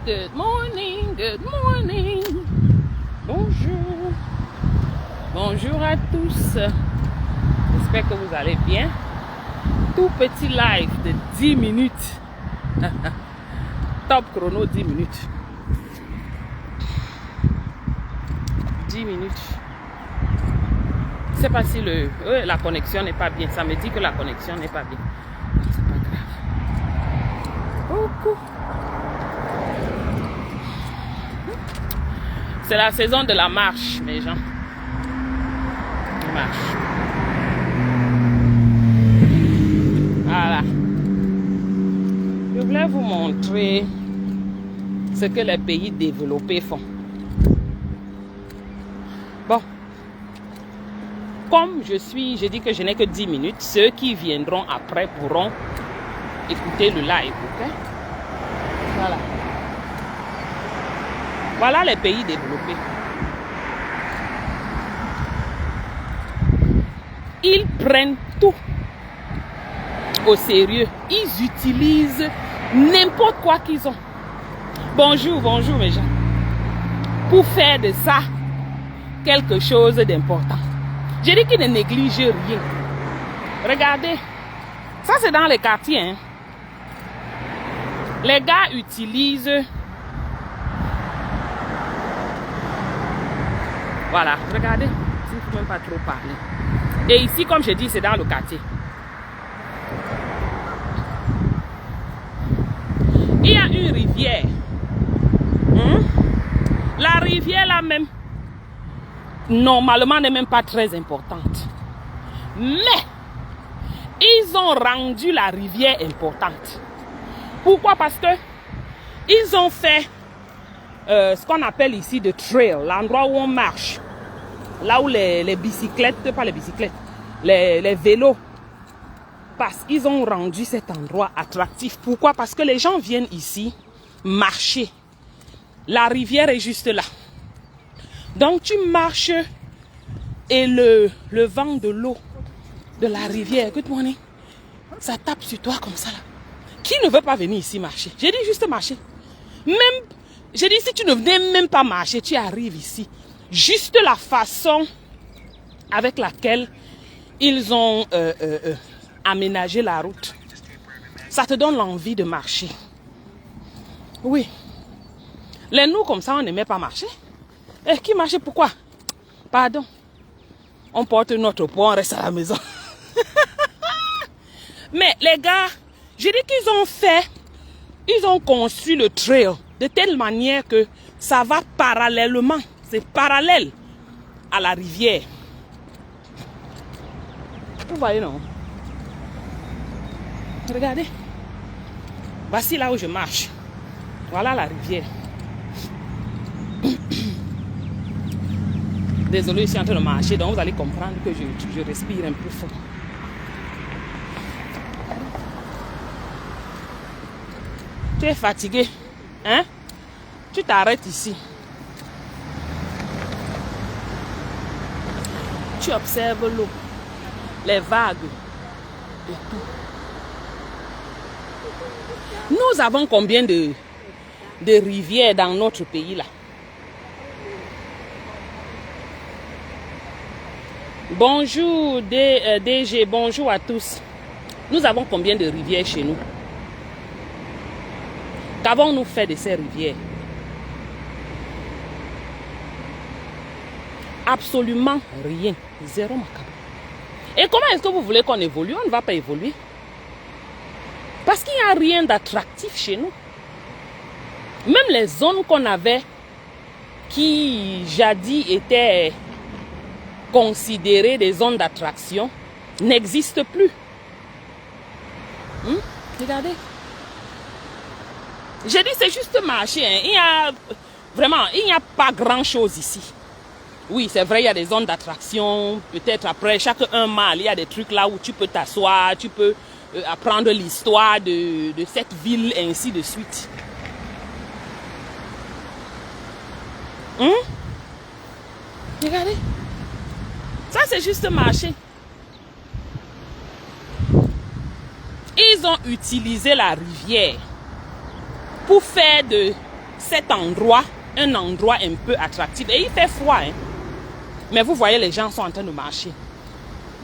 good morning, good morning. Bonjour. Bonjour à tous. J'espère que vous allez bien. Tout petit live de 10 minutes. Top chrono 10 minutes. 10 minutes. Je ne sais pas si la connexion n'est pas bien. Ça me dit que la connexion n'est pas bien. C'est pas grave. Coucou. C'est la saison de la marche, mes gens. Marche. Voilà. Je voulais vous montrer ce que les pays développés font. Bon. Comme je dis que je n'ai que 10 minutes, ceux qui viendront après pourront écouter le live. Okay? Voilà. Voilà les pays développés. Ils prennent tout au sérieux. Ils utilisent n'importe quoi qu'ils ont. Bonjour, bonjour mes gens. Pour faire de ça quelque chose d'important. Je dis qu'ils ne négligent rien. Regardez. Ça c'est dans les quartiers. Hein. Les gars utilisent... Voilà, regardez. Il ne faut même pas trop parler. Et ici, comme je dis, c'est dans le quartier. Il y a une rivière. La rivière là même, normalement, n'est même pas très importante. Mais, ils ont rendu la rivière importante. Pourquoi? Parce que ils ont fait ce qu'on appelle ici de trail, l'endroit où on marche. Là où les bicyclettes, pas les bicyclettes, les vélos passent. Ils ont rendu cet endroit attractif. Pourquoi? Parce que les gens viennent ici marcher. La rivière est juste là. Donc tu marches et le vent de l'eau de la rivière, good morning, ça tape sur toi comme ça là. Qui ne veut pas venir ici marcher? J'ai dit juste marcher. Même, j'ai dit si tu ne venais même pas marcher, tu arrives ici. Juste la façon avec laquelle ils ont aménagé la route, ça te donne l'envie de marcher. Oui. Les nous comme ça, on n'aimait pas marcher. Et qui marchait pourquoi? Pardon. On porte notre poids, on reste à la maison. Mais les gars, j'ai dit ils ont conçu le trail de telle manière que ça va parallèlement. C'est parallèle à la rivière. Vous voyez, non? Regardez. Voici là où je marche. Voilà la rivière. Désolé, je suis en train de marcher, donc vous allez comprendre que je respire un peu fort. Tu es fatigué, hein? Tu t'arrêtes ici. Tu observes l'eau, les vagues et tout. Nous avons combien de rivières dans notre pays là? Bonjour DG, bonjour à tous. Nous avons combien de rivières chez nous? Qu'avons-nous fait de ces rivières? Absolument rien. Zéro macabre. Et comment est-ce que vous voulez qu'on évolue? On ne va pas évoluer. Parce qu'il n'y a rien d'attractif chez nous. Même les zones qu'on avait, qui jadis étaient considérées des zones d'attraction, n'existent plus. Regardez. J'ai dit c'est juste marcher. Hein. Il n'y a pas grand-chose ici. Oui, c'est vrai, il y a des zones d'attraction. Peut-être après chaque 1 mile, il y a des trucs là où tu peux t'asseoir, tu peux apprendre l'histoire de cette ville, et ainsi de suite. Regardez. Ça, c'est juste marcher. Ils ont utilisé la rivière pour faire cet endroit un endroit un peu attractif. Et il fait froid, hein. Mais vous voyez, les gens sont en train de marcher.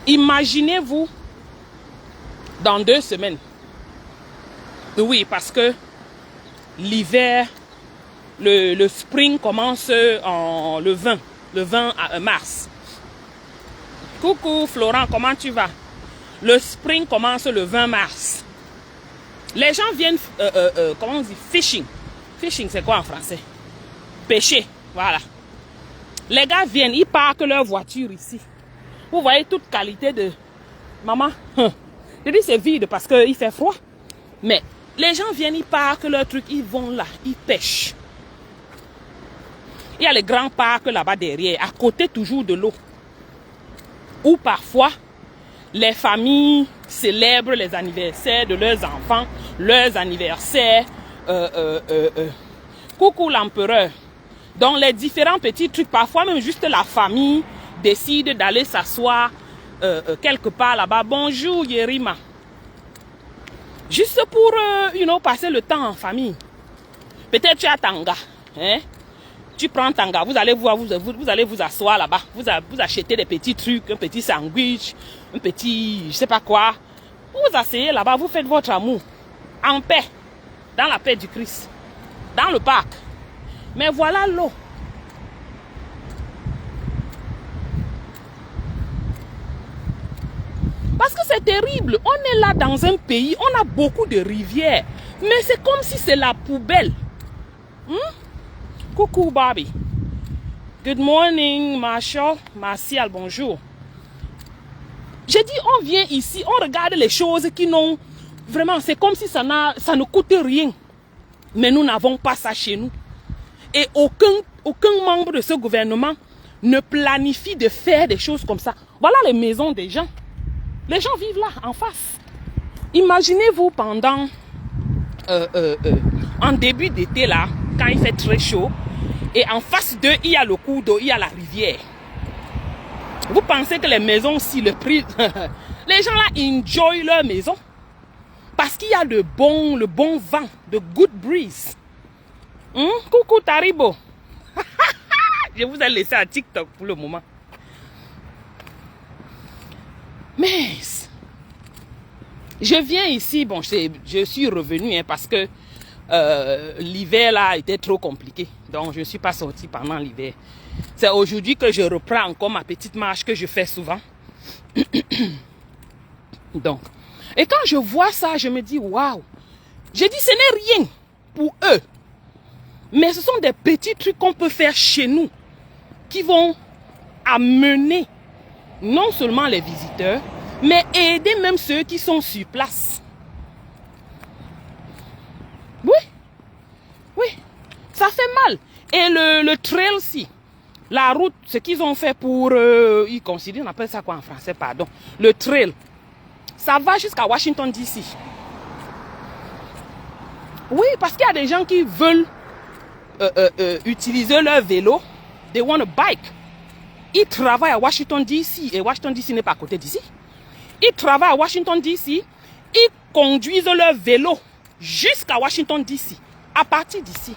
Imaginez-vous dans 2 semaines. Oui, parce que l'hiver, le spring commence le 20 mars. Coucou Florent, comment tu vas? Le spring commence le 20 mars. Les gens viennent, comment on dit, fishing. Fishing, c'est quoi en français? Pêcher, voilà. Les gars viennent, ils parquent leur voiture ici. Vous voyez toute qualité de... Maman, je dis c'est vide parce qu'il fait froid. Mais les gens viennent, ils parquent leur truc, ils vont là, ils pêchent. Il y a les grands parcs là-bas derrière, à côté toujours de l'eau. Où parfois, les familles célèbrent les anniversaires de leurs enfants, leurs anniversaires. Coucou l'empereur. Dans les différents petits trucs, parfois même juste la famille décide d'aller s'asseoir quelque part là-bas. Bonjour Yerima. Juste pour, passer le temps en famille. Peut-être tu as Tanga. Hein? Tu prends Tanga, vous allez vous asseoir là-bas. Vous achetez des petits trucs, un petit sandwich, un petit, je sais pas quoi. Vous vous asseyez là-bas, vous faites votre amour. En paix. Dans la paix du Christ. Dans le parc. Mais voilà l'eau. Parce que c'est terrible. On est là dans un pays, on a beaucoup de rivières. Mais c'est comme si c'est la poubelle. Coucou Bobby. Good morning Martial, bonjour. J'ai dit on vient ici, on regarde les choses qui n'ont... Vraiment, c'est comme si ça ne coûte rien. Mais nous n'avons pas ça chez nous. Et aucun membre de ce gouvernement ne planifie de faire des choses comme ça. Voilà les maisons des gens. Les gens vivent là, en face. Imaginez-vous pendant... en début d'été là, quand il fait très chaud, et en face d'eux, il y a le cours d'eau, il y a la rivière. Vous pensez que les maisons, si le prix... les gens là, enjoy leur maison. Parce qu'il y a le bon vent, de good breeze. Coucou Taribo. Je vous ai laissé à TikTok pour le moment. Mais je viens ici, bon, je suis revenu parce que l'hiver là était trop compliqué. Donc je ne suis pas sortie pendant l'hiver. C'est aujourd'hui que je reprends encore ma petite marche que je fais souvent. Donc, et quand je vois ça, je me dis waouh. Je dis ce n'est rien pour eux. Mais ce sont des petits trucs qu'on peut faire chez nous qui vont amener non seulement les visiteurs, mais aider même ceux qui sont sur place. Oui, oui, ça fait mal. Et le trail aussi, la route, ce qu'ils ont fait pour, ils considèrent, on appelle ça quoi en français, pardon, le trail, ça va jusqu'à Washington DC. Oui, parce qu'il y a des gens qui veulent utiliser leur vélo, they want a bike. Ils travaillent à Washington DC et Washington DC n'est pas à côté d'ici. Ils travaillent à Washington DC, ils conduisent leur vélo jusqu'à Washington DC, à partir d'ici.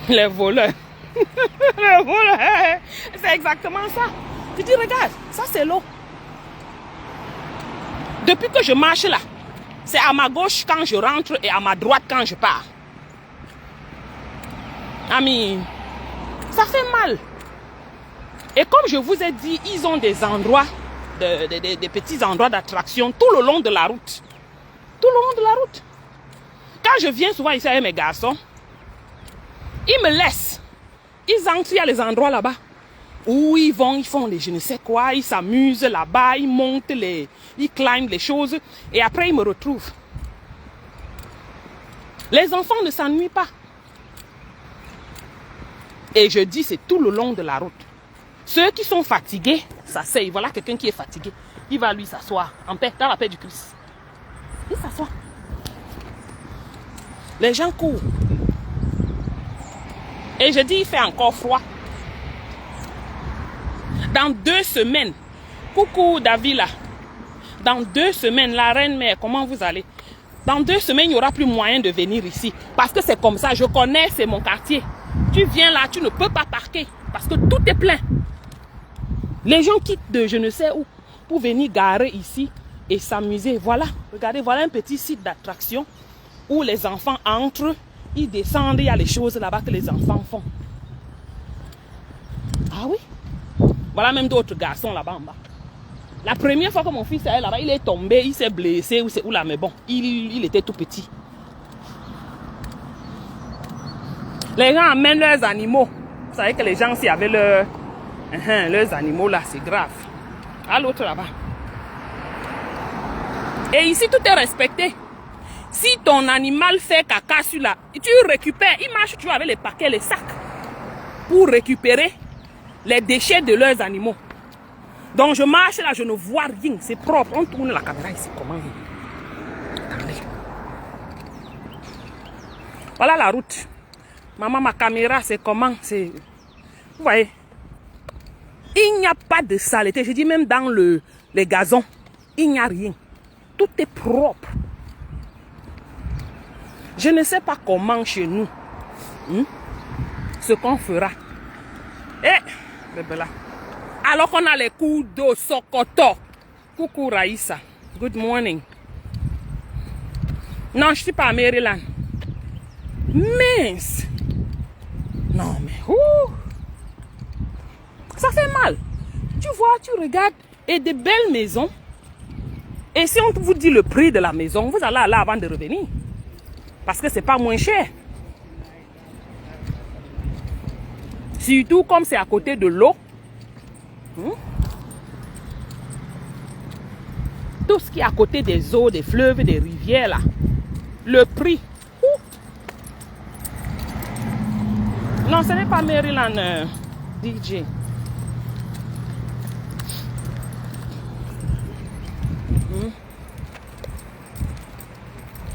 Les voleurs. Les voleurs. C'est exactement ça. Tu dis, regarde, ça c'est l'eau. Depuis que je marche là, c'est à ma gauche quand je rentre et à ma droite quand je pars. Ami, ça fait mal. Et comme je vous ai dit, ils ont des endroits, des petits endroits d'attraction tout le long de la route. Tout le long de la route. Quand je viens souvent ici avec mes garçons, ils me laissent. Ils entrent, il y a les endroits là-bas où ils vont, ils font les je ne sais quoi, ils s'amusent là-bas, ils montent, ils climbent les choses et après ils me retrouvent. Les enfants ne s'ennuient pas. Et je dis, c'est tout le long de la route. Ceux qui sont fatigués, s'asseyent. Voilà quelqu'un qui est fatigué. Il va lui s'asseoir en paix, dans la paix du Christ. Il s'assoit. Les gens courent. Et je dis, il fait encore froid. Dans 2 semaines, coucou Davila. Dans 2 semaines, la reine mère, comment vous allez? Dans 2 semaines, il n'y aura plus moyen de venir ici. Parce que c'est comme ça. Je connais, c'est mon quartier. Tu viens là, tu ne peux pas parquer. Parce que tout est plein. Les gens quittent de je ne sais où pour venir garer ici et s'amuser. Voilà, regardez, voilà un petit site d'attraction où les enfants entrent, ils descendent, il y a les choses là-bas que les enfants font. Ah oui? Voilà même d'autres garçons là-bas en bas. La première fois que mon fils est là-bas, il est tombé, il s'est blessé, ou c'est où là, mais bon, il était tout petit. Les gens amènent leurs animaux. Vous savez que les gens, s'il y avait leurs animaux là, c'est grave. À l'autre là-bas. Et ici, tout est respecté. Si ton animal fait caca sur là, tu récupères, ils marchent, tu vois, avec les paquets, les sacs, pour récupérer les déchets de leurs animaux. Donc je marche là, je ne vois rien, c'est propre. On tourne la caméra ici, comment? Attendez. Voilà la route. Maman, ma caméra, c'est comment? C'est... Vous voyez? Il n'y a pas de saleté. Je dis même dans les gazons, il n'y a rien. Tout est propre. Je ne sais pas comment chez nous, ce qu'on fera. Eh, bébé là. Alors qu'on a les coups d'eau Sokoto. Coucou Raïssa. Good morning. Non, je ne suis pas à Maryland. Mince. Non, mais ça fait mal. Tu vois, tu regardes. Et de belles maisons. Et si on vous dit le prix de la maison, vous allez là avant de revenir. Parce que ce n'est pas moins cher. Surtout comme c'est à côté de l'eau. Tout ce qui est à côté des eaux, des fleuves, des rivières là. Le prix. Non, ce n'est pas Maryland, DJ.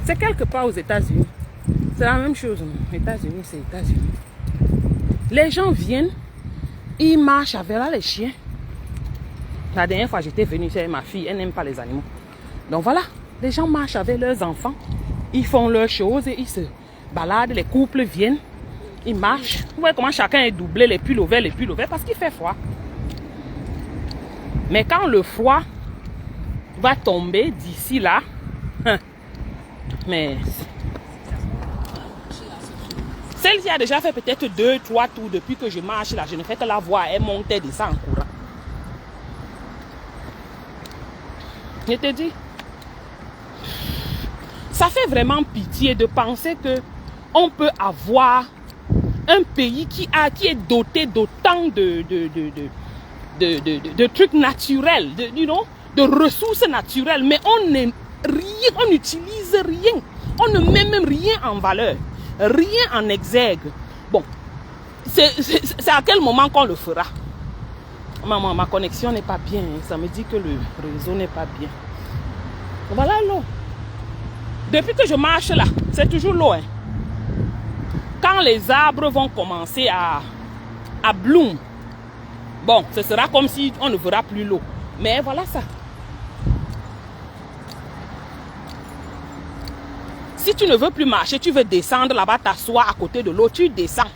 C'est quelque part aux États-Unis. C'est la même chose. États-Unis, c'est États-Unis. Les gens viennent, ils marchent avec là, les chiens. La dernière fois, j'étais venue chez ma fille, elle n'aime pas les animaux. Donc voilà, les gens marchent avec leurs enfants, ils font leurs choses, et ils se baladent, les couples viennent, ils marchent. Vous voyez comment chacun est doublé, les pulls ouverts, parce qu'il fait froid. Mais quand le froid va tomber d'ici là, mais celle-ci a déjà fait peut-être 2, 3 tours depuis que je marche là. Je ne fais que la voir, elle monte et descend en courant. Je te dis, ça fait vraiment pitié de penser que on peut avoir un pays qui est doté d'autant de trucs naturels, de ressources naturelles, mais on n'utilise rien. On ne met même rien en valeur, rien en exergue. Bon, c'est à quel moment qu'on le fera? Maman, ma connexion n'est pas bien. Ça me dit que le réseau n'est pas bien. Voilà l'eau. Depuis que je marche là, c'est toujours l'eau. Hein. Quand les arbres vont commencer à bloom, bon, ce sera comme si on ne verra plus l'eau. Mais voilà ça. Si tu ne veux plus marcher, tu veux descendre là-bas, t'asseoir à côté de l'eau, tu descends.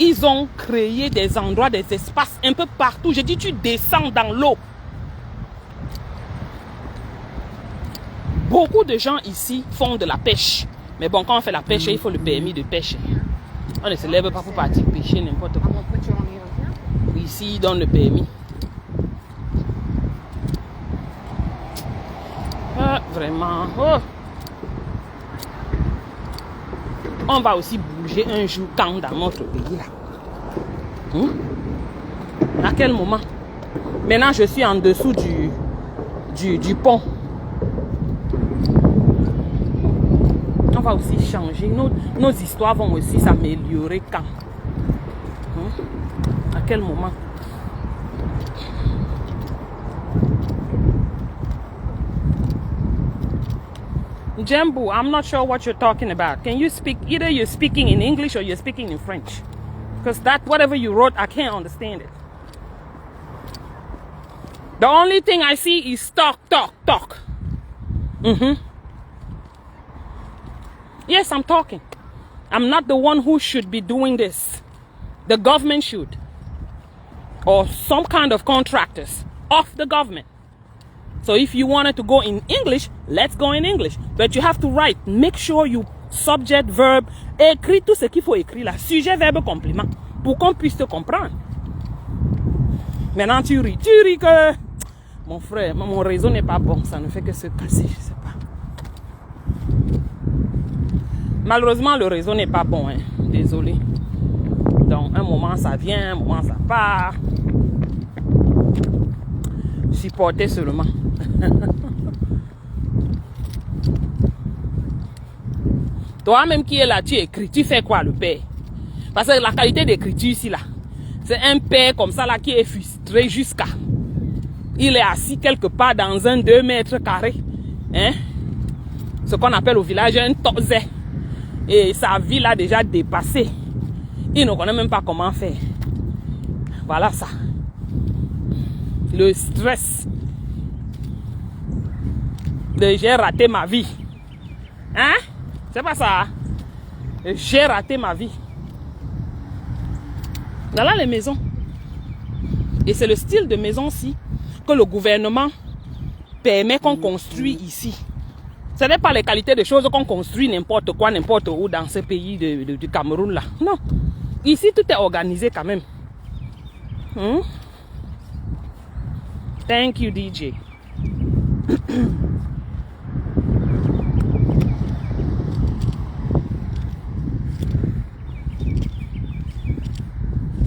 Ils ont créé des endroits, des espaces un peu partout. Je dis, tu descends dans l'eau. Beaucoup de gens ici font de la pêche. Mais bon, quand on fait la pêche, il faut le permis de pêche. On ne se lève pas pour partir pêcher n'importe quoi. Ici, ils donnent le permis. Ah, vraiment. Oh. On va aussi bouger un jour quand dans notre pays là. À quel moment? Maintenant, je suis en dessous du pont. On va aussi changer. Nos histoires vont aussi s'améliorer quand? À quel moment? Jambu, I'm not sure what you're talking about. Can you speak? Either you're speaking in English or you're speaking in French. Because that, whatever you wrote, I can't understand it. The only thing I see is talk, talk, talk. Yes, I'm talking. I'm not the one who should be doing this. The government should. Or some kind of contractors of the government. So if you wanted to go in English, let's go in English. But you have to write. Make sure you subject, verb, écris tout ce qu'il faut écrire là. Sujet, verbe, complément. Pour qu'on puisse te comprendre. Maintenant, tu ris. Tu ris que... Mon frère, mon réseau n'est pas bon. Ça ne fait que se casser, je sais pas. Malheureusement, le réseau n'est pas bon. Hein. Désolé. Donc, un moment, ça vient. Un moment, ça part. Supporter seulement. Toi-même qui es là, tu écris. Tu fais quoi, le père? Parce que la qualité d'écriture ici, là, c'est un père comme ça, là, qui est frustré jusqu'à... Il est assis quelque part dans un 2 mètres carrés. Hein? Ce qu'on appelle au village un tozé. Et sa vie l'a déjà dépassé. Il ne connaît même pas comment faire. Voilà ça. Le stress. J'ai raté ma vie. Hein? C'est pas ça. J'ai raté ma vie. Voilà les maisons. Et c'est le style de maison-ci que le gouvernement permet qu'on construit ici. Ce n'est pas les qualités de choses qu'on construit n'importe quoi, n'importe où dans ce pays du Cameroun là. Non. Ici, tout est organisé quand même. Thank you, DJ.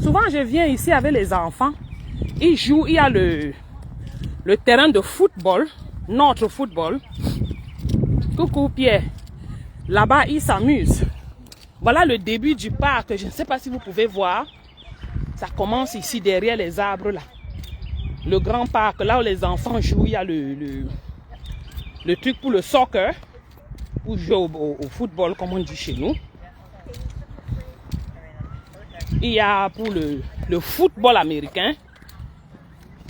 Souvent, je viens ici avec les enfants. Ils jouent, il y a le terrain de football, notre football. Coucou Pierre. Là-bas, ils s'amusent. Voilà le début du parc. Je ne sais pas si vous pouvez voir. Ça commence ici derrière les arbres là. Le grand parc, là où les enfants jouent, il y a le truc pour le soccer. Pour jouer au football, comme on dit chez nous. Il y a pour le football américain.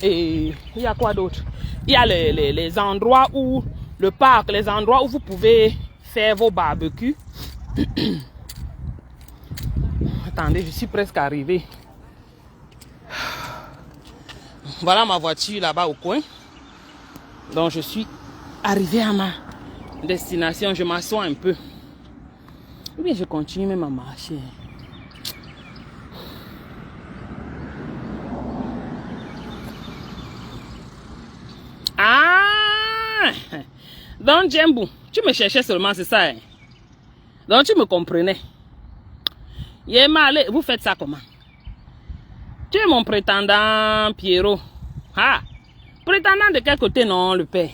Et il y a quoi d'autre? Il y a les endroits où, le parc, les endroits où vous pouvez faire vos barbecues. Attendez, je suis presque arrivé. Voilà ma voiture là-bas au coin. Donc je suis arrivé à ma destination. Je m'assois un peu. Ou bien je continue même à marcher. Ah! Donc Djembou, tu me cherchais seulement, c'est ça. Hein? Donc tu me comprenais. Vous faites ça comment? Tu es mon prétendant, Pierrot. Ah! Prétendant de quel côté, non, le père?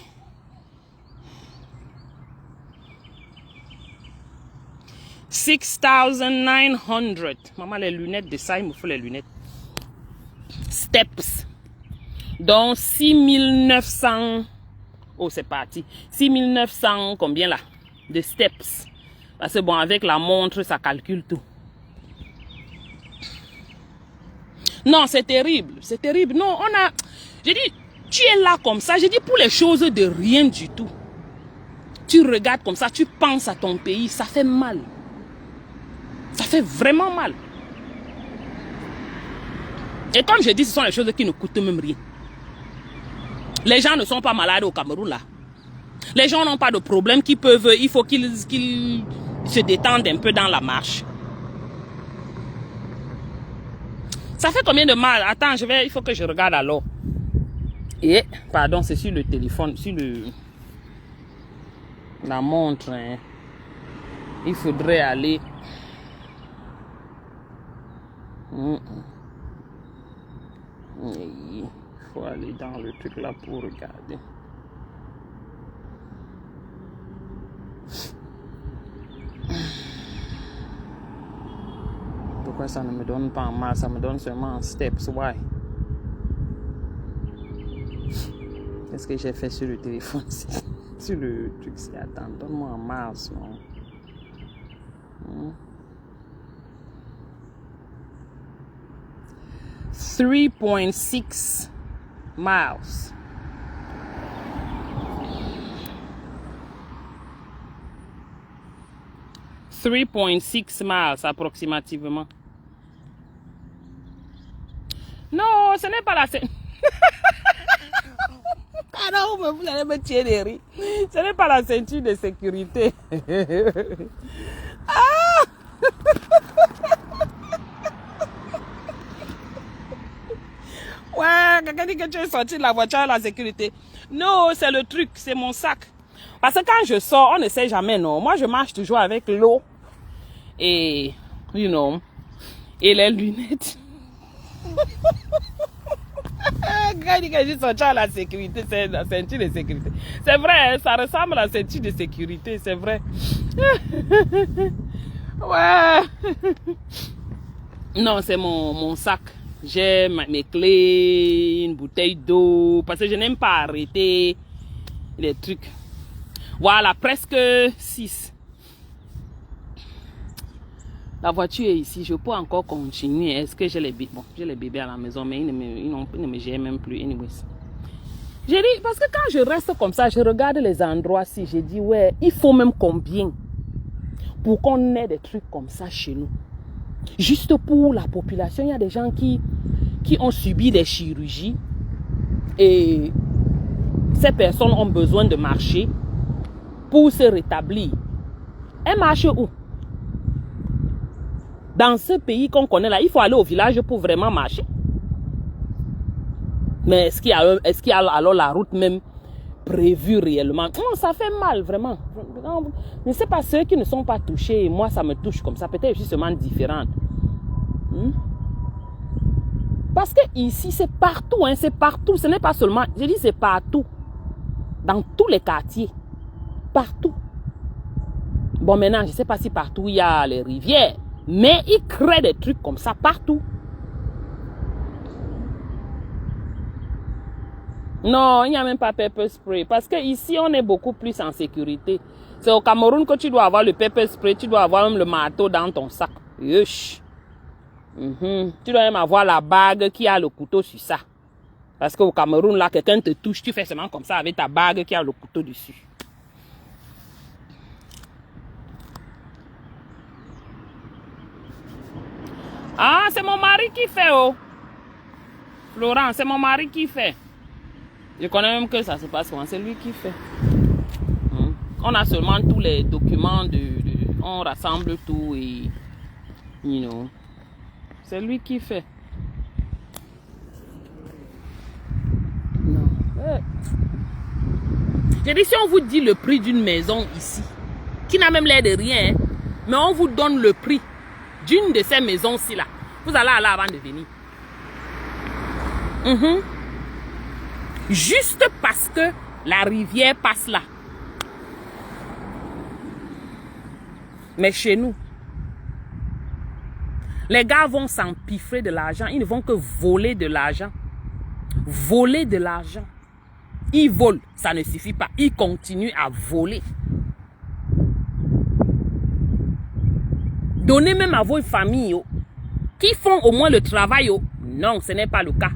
$6,900. Maman, les lunettes de ça, il me faut les lunettes. Steps. Donc 6,900. Oh, c'est parti. 6,900, combien là? De steps. Parce que bon, avec la montre, ça calcule tout. Non, c'est terrible. C'est terrible. Non, on a... J'ai dit, tu es là comme ça. J'ai dit, pour les choses de rien du tout. Tu regardes comme ça, tu penses à ton pays. Ça fait mal. Ça fait vraiment mal. Et comme je dis, ce sont les choses qui ne coûtent même rien. Les gens ne sont pas malades au Cameroun là. Les gens n'ont pas de problème qui peuvent... Il faut qu'ils se détendent un peu dans la marche. Ça fait combien de mal? Attends, il faut que je regarde alors. Et, pardon, c'est sur le téléphone, sur la montre. Hein. Il faudrait aller... Il faut aller dans le truc là pour regarder. Pourquoi ça ne me donne pas en mal? Ça me donne seulement en steps. Why? Qu'est-ce que j'ai fait sur le téléphone? Sur le truc, c'est attends, donne-moi en mars, non? 3.6 miles. 3,6 miles approximativement. Non, ce n'est pas la... Pardon, vous allez me tirer des rires. Ce n'est pas la ceinture de sécurité. Ah! Ouais, quelqu'un dit que tu es sorti de la voiture à la sécurité. Non, c'est le truc, c'est mon sac. Parce que quand je sors, on ne sait jamais, non. Moi, je marche toujours avec l'eau et, you know, et les lunettes. Quand il dit que je suis sorti à la sécurité, c'est la ceinture de sécurité. C'est vrai, ça ressemble à la ceinture de sécurité, c'est vrai. Ouais. Non, c'est mon sac. J'ai mes clés, une bouteille d'eau, parce que je n'aime pas arrêter les trucs. Voilà, presque 6. La voiture est ici, je peux encore continuer. Est-ce que j'ai les bébés? Bon, j'ai les bébés à la maison, mais ils ne me gèrent même plus. Anyways. J'ai dit, parce que quand je reste comme ça, je regarde les endroits-ci, j'ai dit, ouais, il faut même combien pour qu'on ait des trucs comme ça chez nous. Juste pour la population, il y a des gens qui ont subi des chirurgies et ces personnes ont besoin de marcher pour se rétablir. Elles marchent où? Dans ce pays qu'on connaît là, il faut aller au village pour vraiment marcher. Mais est-ce qu'il y a alors la route même prévue réellement? Non, ça fait mal vraiment. Je ne sais pas, ceux qui ne sont pas touchés, moi ça me touche comme ça. Peut-être justement différente. Parce que ici c'est partout, hein, c'est partout. Ce n'est pas seulement, je dis c'est partout. Dans tous les quartiers. Partout. Bon maintenant, je ne sais pas si partout il y a les rivières. Mais ils créent des trucs comme ça partout. Non, il n'y a même pas pepper spray. Parce que ici, on est beaucoup plus en sécurité. C'est au Cameroun que tu dois avoir le pepper spray. Tu dois avoir même le marteau dans ton sac. Yush. Tu dois même avoir la bague qui a le couteau sur ça. Parce qu'au Cameroun, là, quelqu'un te touche, tu fais seulement comme ça avec ta bague qui a le couteau dessus. Ah, c'est mon mari qui fait, oh. Florent, c'est mon mari qui fait. Je connais même que ça se passe comment. C'est lui qui fait. On a seulement tous les documents on rassemble tout et, you know, c'est lui qui fait. Non. J'ai dit, si on vous dit le prix d'une maison ici, qui n'a même l'air de rien, hein, mais on vous donne le prix d'une de ces maisons-ci là, vous allez aller avant de venir. Juste parce que la rivière passe là. Mais chez nous, les gars vont s'empiffrer de l'argent. Ils ne vont que voler de l'argent. Voler de l'argent. Ils volent, ça ne suffit pas. Ils continuent à voler. Donnez même à vos familles qui font au moins le travail. Non, ce n'est pas le cas.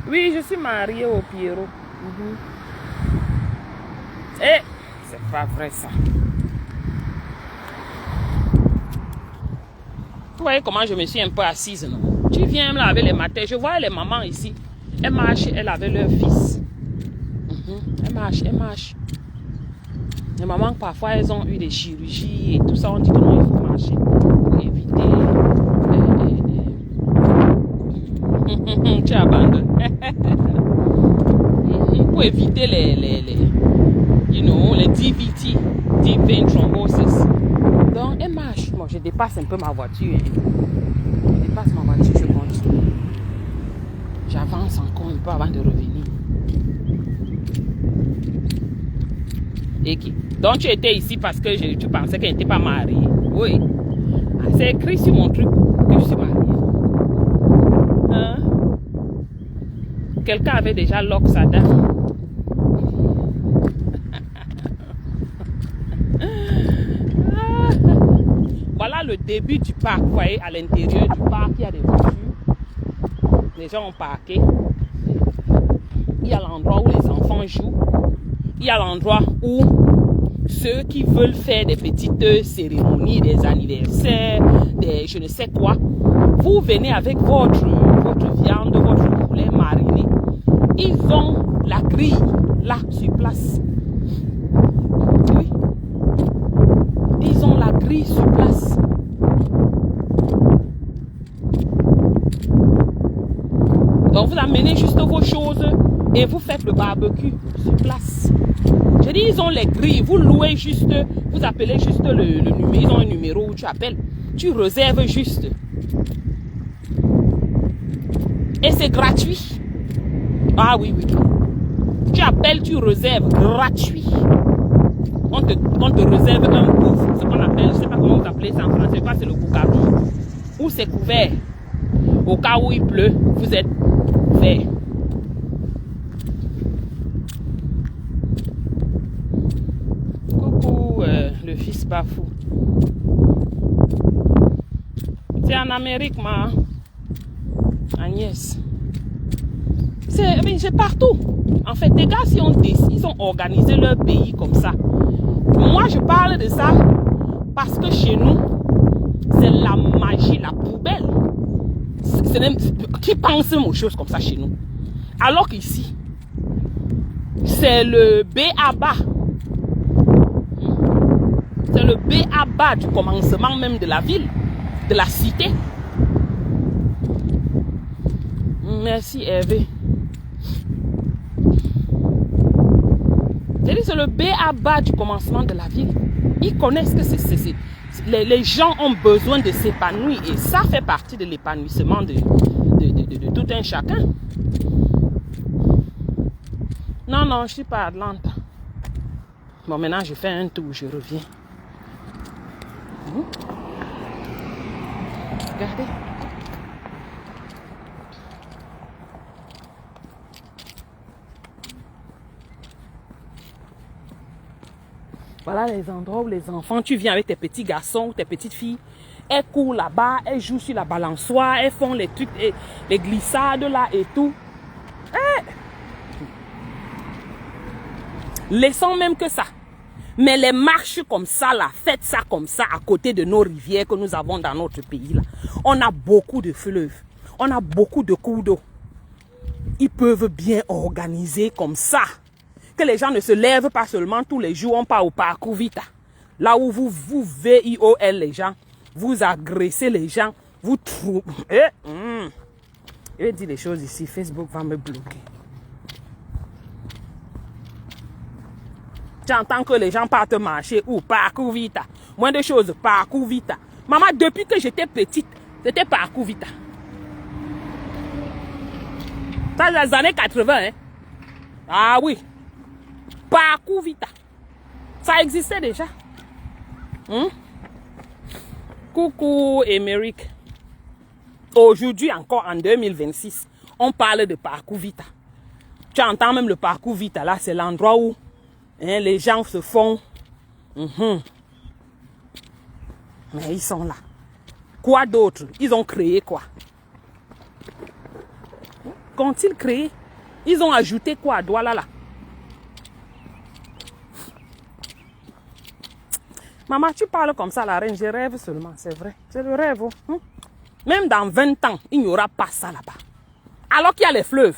Oui, je suis mariée au Pierrot. Eh, c'est pas vrai ça. Vous voyez comment je me suis un peu assise, non? Tu viens me laver les matins. Je vois les mamans ici. Elles marchent, elles avaient leur fils. Elles marchent. Les mamans, parfois, elles ont eu des chirurgies et tout ça. On dit que non, il faut marcher pour éviter. Tu abandonnes. Pour éviter les DVT, Deep Vein Thrombosis. Donc, elle marche. Bon, je dépasse un peu ma voiture. Je dépasse ma voiture, je continue. J'avance encore un peu avant de revenir. Et qui? Donc, tu étais ici parce que tu pensais qu'elle n'était pas mariée. Oui. C'est écrit sur mon truc que je suis mariée. Hein? Quelqu'un avait déjà lock sa dame. Voilà le début du parc. Vous voyez, à l'intérieur du parc, il y a des voitures. Les gens ont parqué. Il y a l'endroit où les enfants jouent. il y a l'endroit où ceux qui veulent faire des petites cérémonies, des anniversaires, des je ne sais quoi, vous venez avec votre viande, votre poulet mariné. Ils ont la grille là sur place. Oui. Ils ont la grille sur place. Donc vous amenez juste vos choses et vous faites le barbecue sur place. Je dis, ils ont les grilles, vous louez juste, vous appelez juste le numéro, ils ont un numéro où tu appelles, tu réserves juste. Et c'est gratuit. Ah oui, oui. Tu appelles, tu réserves, gratuit. On te réserve un bouffe, ce qu'on appelle, je ne sais pas comment vous appelez ça en français, quoi, c'est le boucaron, où c'est couvert. Au cas où il pleut, vous êtes couvert. Le fils pas fou. C'est en Amérique, ma Agnès. C'est partout. En fait, les gars, si ils ont organisé leur pays comme ça. Moi, je parle de ça parce que chez nous, c'est la magie, la poubelle. Qui pense aux choses comme ça chez nous? Alors qu'ici, c'est le B.A.B.A. C'est le B.A.B.A. du commencement même de la ville, de la cité. Merci Hervé. C'est le B.A.B.A. du commencement de la ville. Ils connaissent que les gens ont besoin de s'épanouir et ça fait partie de l'épanouissement de tout un chacun. Non, non, je ne suis pas à Atlanta. Bon, maintenant je fais un tour, je reviens. Regardez. Voilà les endroits où les enfants, tu viens avec tes petits garçons ou tes petites filles, elles courent là-bas, elles jouent sur la balançoire, elles font les trucs, les glissades là et tout. Laissons même que ça. Mais les marches comme ça là, faites ça comme ça à côté de nos rivières que nous avons dans notre pays là. On a beaucoup de fleuves, on a beaucoup de cours d'eau. Ils peuvent bien organiser comme ça. Que les gens ne se lèvent pas seulement tous les jours, on part au parcours Vita. Là où vous VIOL les gens, vous agressez les gens, vous trouvez. Je vais dire des choses ici, Facebook va me bloquer. J'entends que les gens partent marcher ou parcours Vita. Moins de choses, parcours Vita. Maman, depuis que j'étais petite, c'était parcours Vita. Ça, c'est les années 80, hein. Ah oui. Parcours Vita. Ça existait déjà. Coucou, Émeric. Aujourd'hui, encore en 2026, on parle de parcours Vita. Tu entends même le parcours Vita, là, c'est l'endroit où les gens se font. Mais ils sont là. Quoi d'autre? Ils ont créé quoi? Qu'ont-ils créé? Ils ont ajouté quoi à Douala là? Maman, tu parles comme ça, la reine, je rêve seulement, c'est vrai. C'est le rêve. Même dans 20 ans, il n'y aura pas ça là-bas. Alors qu'il y a les fleuves.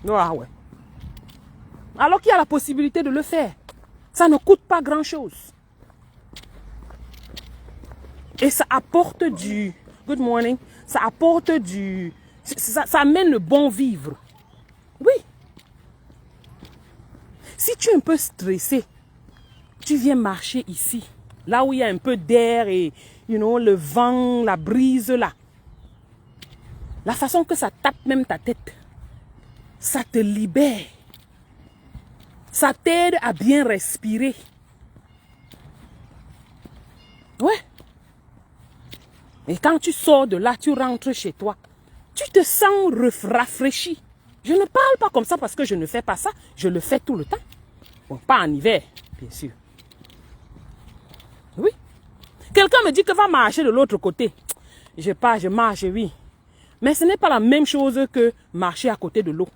Ah ouais. Alors qu'il y a la possibilité de le faire. Ça ne coûte pas grand-chose. Et ça apporte du... Good morning. Ça apporte du... Ça amène le bon vivre. Oui. Si tu es un peu stressé, tu viens marcher ici. Là où il y a un peu d'air et, le vent, la brise là. La façon que ça tape même ta tête. Ça te libère. Ça t'aide à bien respirer. Ouais. Et quand tu sors de là, tu rentres chez toi. Tu te sens rafraîchi. Je ne parle pas comme ça parce que je ne fais pas ça. Je le fais tout le temps. Bon, pas en hiver, bien sûr. Oui. Quelqu'un me dit que va marcher de l'autre côté. Je pars, je marche, oui. Mais ce n'est pas la même chose que marcher à côté de l'eau.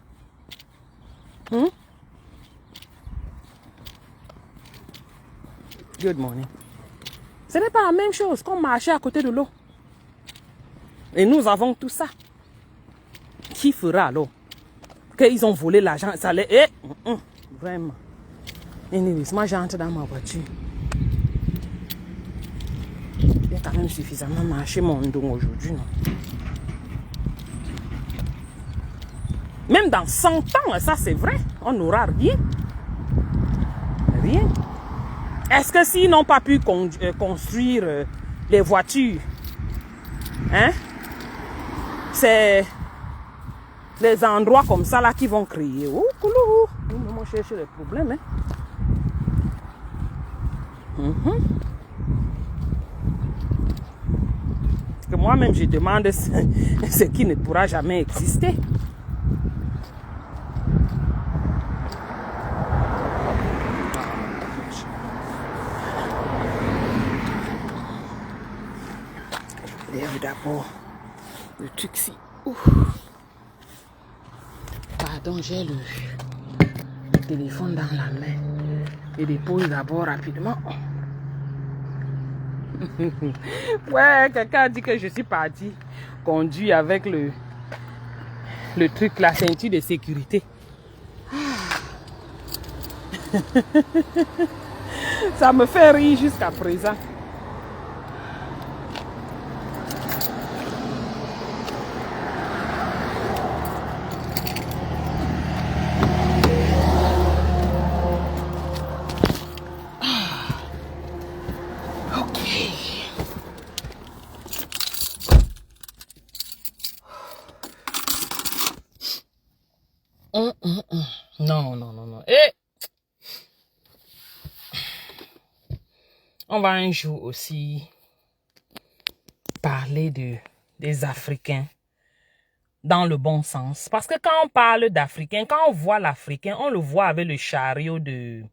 Good morning. Ce n'est pas la même chose qu'on marchait à côté de l'eau. Et nous avons tout ça. Qui fera alors? Qu'ils ont volé l'argent, ça les... vraiment. Anyways, moi j'entre dans ma voiture. Il a quand même suffisamment marché mon dos aujourd'hui, non? Même dans 100 ans, ça c'est vrai, on n'aura rien. Rien. Est-ce que s'ils n'ont pas pu construire les voitures, hein? C'est les endroits comme ça là qui vont créer. Oh, coulou. Nous allons chercher les problèmes, hein? Parce que moi-même, je demande ce qui ne pourra jamais exister. D'abord, le truc ici. Pardon, j'ai le téléphone dans la main. Je dépose d'abord rapidement. Ouais, quelqu'un a dit que je suis parti conduire avec le truc, la ceinture de sécurité. Ça me fait rire jusqu'à présent. Non. On va un jour aussi parler des Africains dans le bon sens. Parce que quand on parle d'Africains, quand on voit l'Africain, on le voit avec le chariot de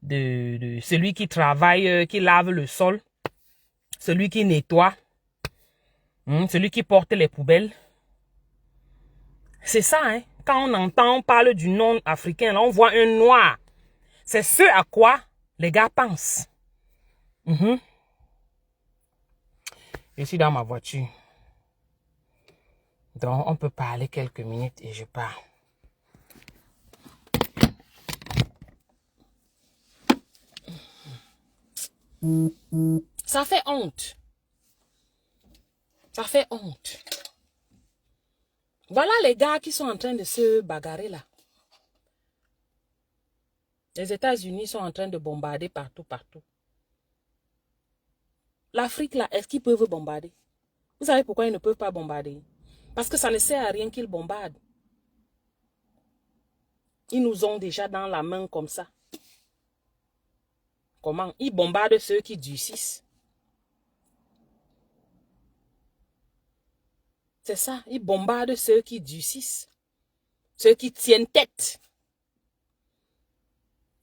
celui qui travaille, qui lave le sol, celui qui nettoie, celui qui porte les poubelles. C'est ça, hein. Quand on parle du nom africain, là, on voit un noir. C'est ce à quoi les gars pensent. Je suis dans ma voiture. Donc, on peut parler quelques minutes et je pars. Ça fait honte. Ça fait honte. Voilà les gars qui sont en train de se bagarrer là. Les États-Unis sont en train de bombarder partout. L'Afrique là, est-ce qu'ils peuvent bombarder? Vous savez pourquoi ils ne peuvent pas bombarder? Parce que ça ne sert à rien qu'ils bombardent. Ils nous ont déjà dans la main comme ça. Comment? Ils bombardent ceux qui durcissent. C'est ça, ils bombardent ceux qui durcissent. Ceux qui tiennent tête.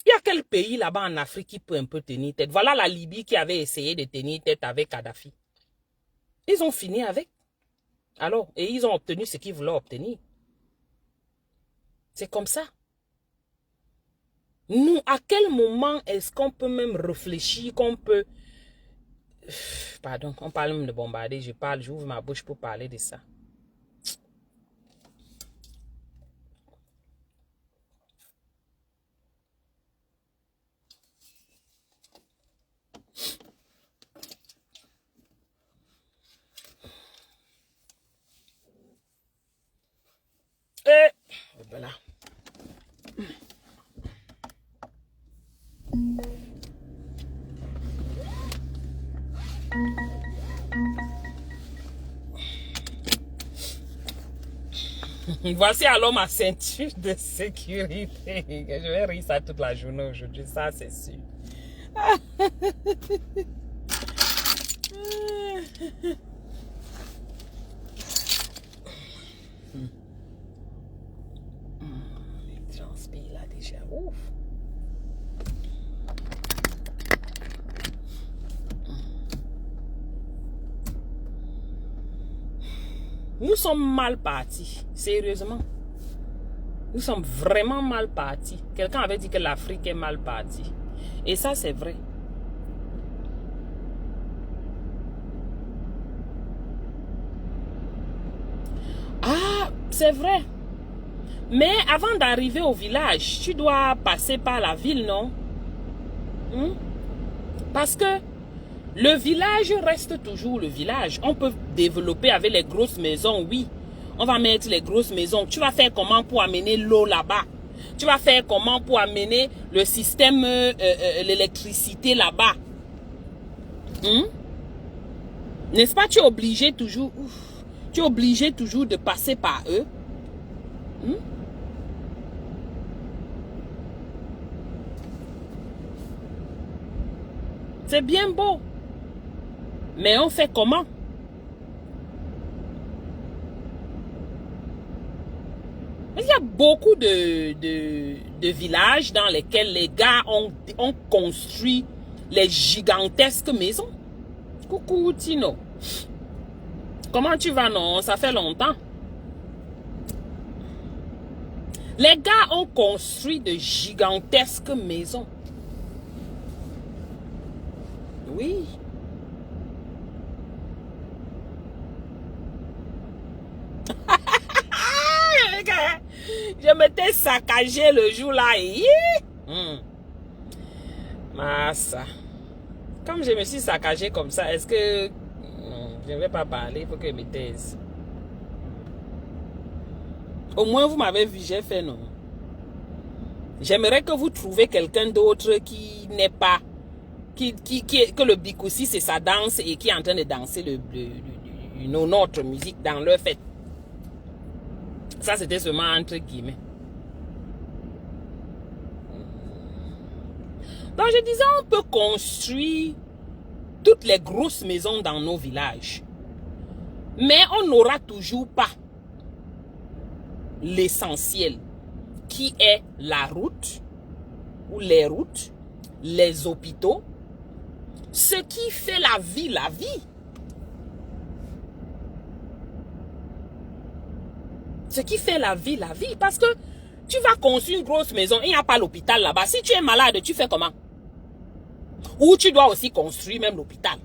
Il y a quel pays là-bas en Afrique qui peut un peu tenir tête? Voilà la Libye qui avait essayé de tenir tête avec Kadhafi. Ils ont fini avec. Alors, et ils ont obtenu ce qu'ils voulaient obtenir. C'est comme ça. Nous, à quel moment est-ce qu'on peut même réfléchir, qu'on peut... Pardon, on parle même de bombarder, j'ouvre ma bouche pour parler de ça. Et voilà. Voici alors ma ceinture de sécurité. Je vais rire ça toute la journée aujourd'hui, ça c'est sûr. Il transpire là déjà. Ouf. Nous sommes mal partis, sérieusement. Nous sommes vraiment mal partis. Quelqu'un avait dit que l'Afrique est mal partie. Et ça, c'est vrai. C'est vrai. Mais avant d'arriver au village, tu dois passer par la ville, non? Parce que le village reste toujours le village. On peut développer avec les grosses maisons, oui. On va mettre les grosses maisons. Tu vas faire comment pour amener l'eau là-bas? Tu vas faire comment pour amener le système, l'électricité là-bas? N'est-ce pas? Tu es obligé toujours, tu es obligé toujours de passer par eux. C'est bien beau. Mais on fait comment? Il y a beaucoup de villages dans lesquels les gars ont construit les gigantesques maisons. Coucou Tino. Comment tu vas, non? Ça fait longtemps. Les gars ont construit de gigantesques maisons. Oui. Je m'étais saccagé le jour là. Massa. Comme je me suis saccagé comme ça, est-ce que... je ne vais pas parler, il faut que je me taise. Au moins, vous m'avez vu, j'ai fait non. J'aimerais que vous trouviez quelqu'un d'autre qui n'est pas... que le bikoussi, c'est sa danse et qui est en train de danser notre musique dans leur fête. Ça, c'était seulement entre guillemets. Donc, je disais, on peut construire toutes les grosses maisons dans nos villages. Mais on n'aura toujours pas l'essentiel, qui est la route, ou les routes, les hôpitaux, ce qui fait la vie, la vie. Ce qui fait la vie, parce que tu vas construire une grosse maison, il n'y a pas l'hôpital là-bas. Si tu es malade, tu fais comment? Ou tu dois aussi construire même l'hôpital.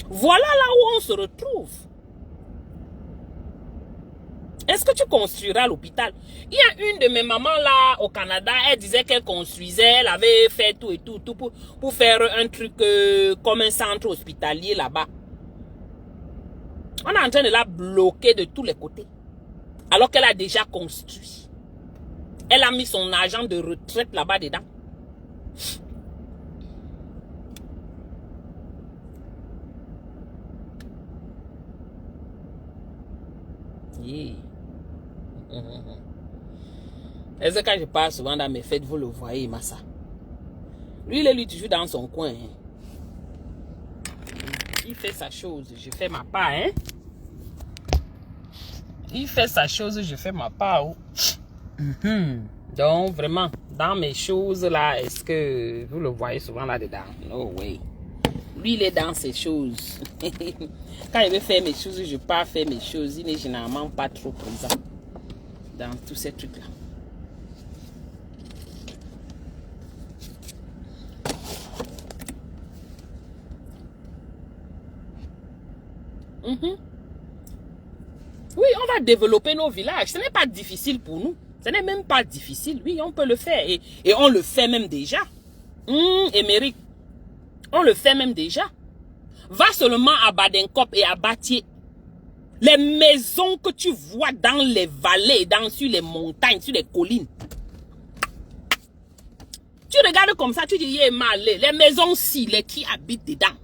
Voilà là où on se retrouve. Est-ce que tu construiras l'hôpital? Il y a une de mes mamans là au Canada, elle disait qu'elle construisait, elle avait fait tout et tout pour faire un truc comme un centre hospitalier là-bas. On est en train de la bloquer de tous les côtés. Alors qu'elle a déjà construit. Elle a mis son argent de retraite là-bas dedans. Yeah. Est-ce que quand je pars souvent dans mes fêtes, vous le voyez, Massa? Lui, il est toujours dans son coin. Il fait sa chose, je fais ma part, hein? Il fait sa chose, je fais ma part. Oh. Donc, vraiment, dans mes choses là, est-ce que vous le voyez souvent là-dedans? No way. Lui, il est dans ses choses. Quand il veut faire mes choses, je pars faire mes choses. Il n'est généralement pas trop présent dans tous ces trucs-là. Oui, on va développer nos villages. Ce n'est pas difficile pour nous. Ce n'est même pas difficile. Oui, on peut le faire. Et on le fait même déjà. Émeric, on le fait même déjà. Va seulement à Badenkop et à Batié. Les maisons que tu vois dans les vallées, sur les montagnes, sur les collines. Tu regardes comme ça, tu dis, il est mal. Les maisons-ci, les qui habitent dedans.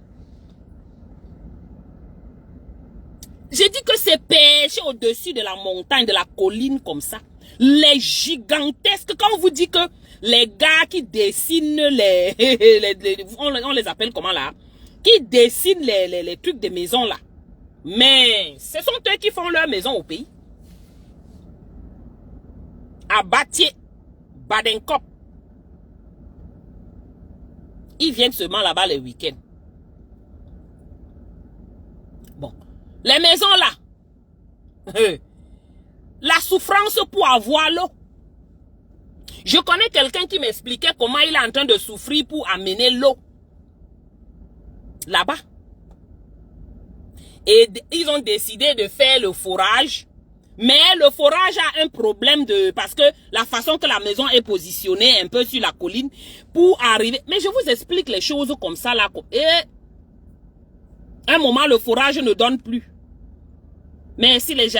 J'ai dit que c'est perché au-dessus de la montagne, de la colline comme ça. Les gigantesques, quand on vous dit que les gars qui dessinent on les appelle comment là? Qui dessinent les trucs des maisons là. Mais ce sont eux qui font leur maison au pays. À Batié, Badenkop. Ils viennent seulement là-bas les week-ends. Bon. Les maisons là. La souffrance pour avoir l'eau. Je connais quelqu'un qui m'expliquait comment il est en train de souffrir pour amener l'eau. Là-bas. Et ils ont décidé de faire le forage. Mais le forage a un problème parce que la façon que la maison est positionnée un peu sur la colline pour arriver. Mais je vous explique les choses comme ça là. Et à un moment, le forage ne donne plus. Merci les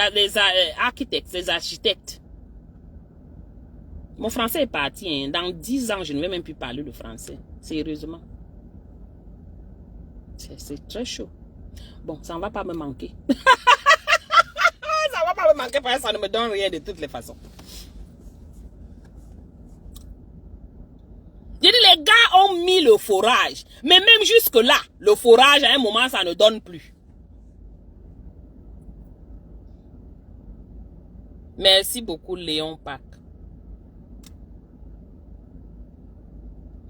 architectes, les architectes. Mon français est parti. Hein. Dans 10 ans, je ne vais même plus parler le français. Sérieusement. C'est très chaud. Bon, ça ne va pas me manquer. Ça ne va pas me manquer parce que ça ne me donne rien de toutes les façons. J'ai dit, les gars ont mis le forage. Mais même jusque-là, le forage, à un moment, ça ne donne plus. Merci beaucoup, Léon Pac.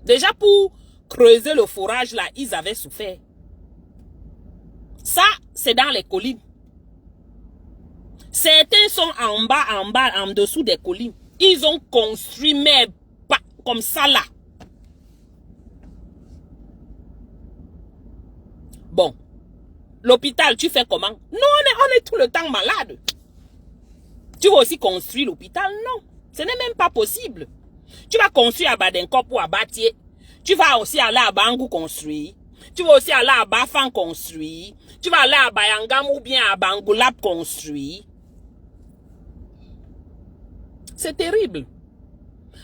Déjà, pour creuser le forage, là, ils avaient souffert. Ça, c'est dans les collines. Certains sont en bas, en dessous des collines. Ils ont construit, mais pas comme ça, là. Bon. L'hôpital, tu fais comment? Non, on est tout le temps malade. Tu vas aussi construire l'hôpital? Non. Ce n'est même pas possible. Tu vas construire à Badenkop ou à Batié. Tu vas aussi aller à Bangou construire. Tu vas aussi aller à Bafang construire. Tu vas aller à Bayangam ou bien à Bangoulap construire. C'est terrible.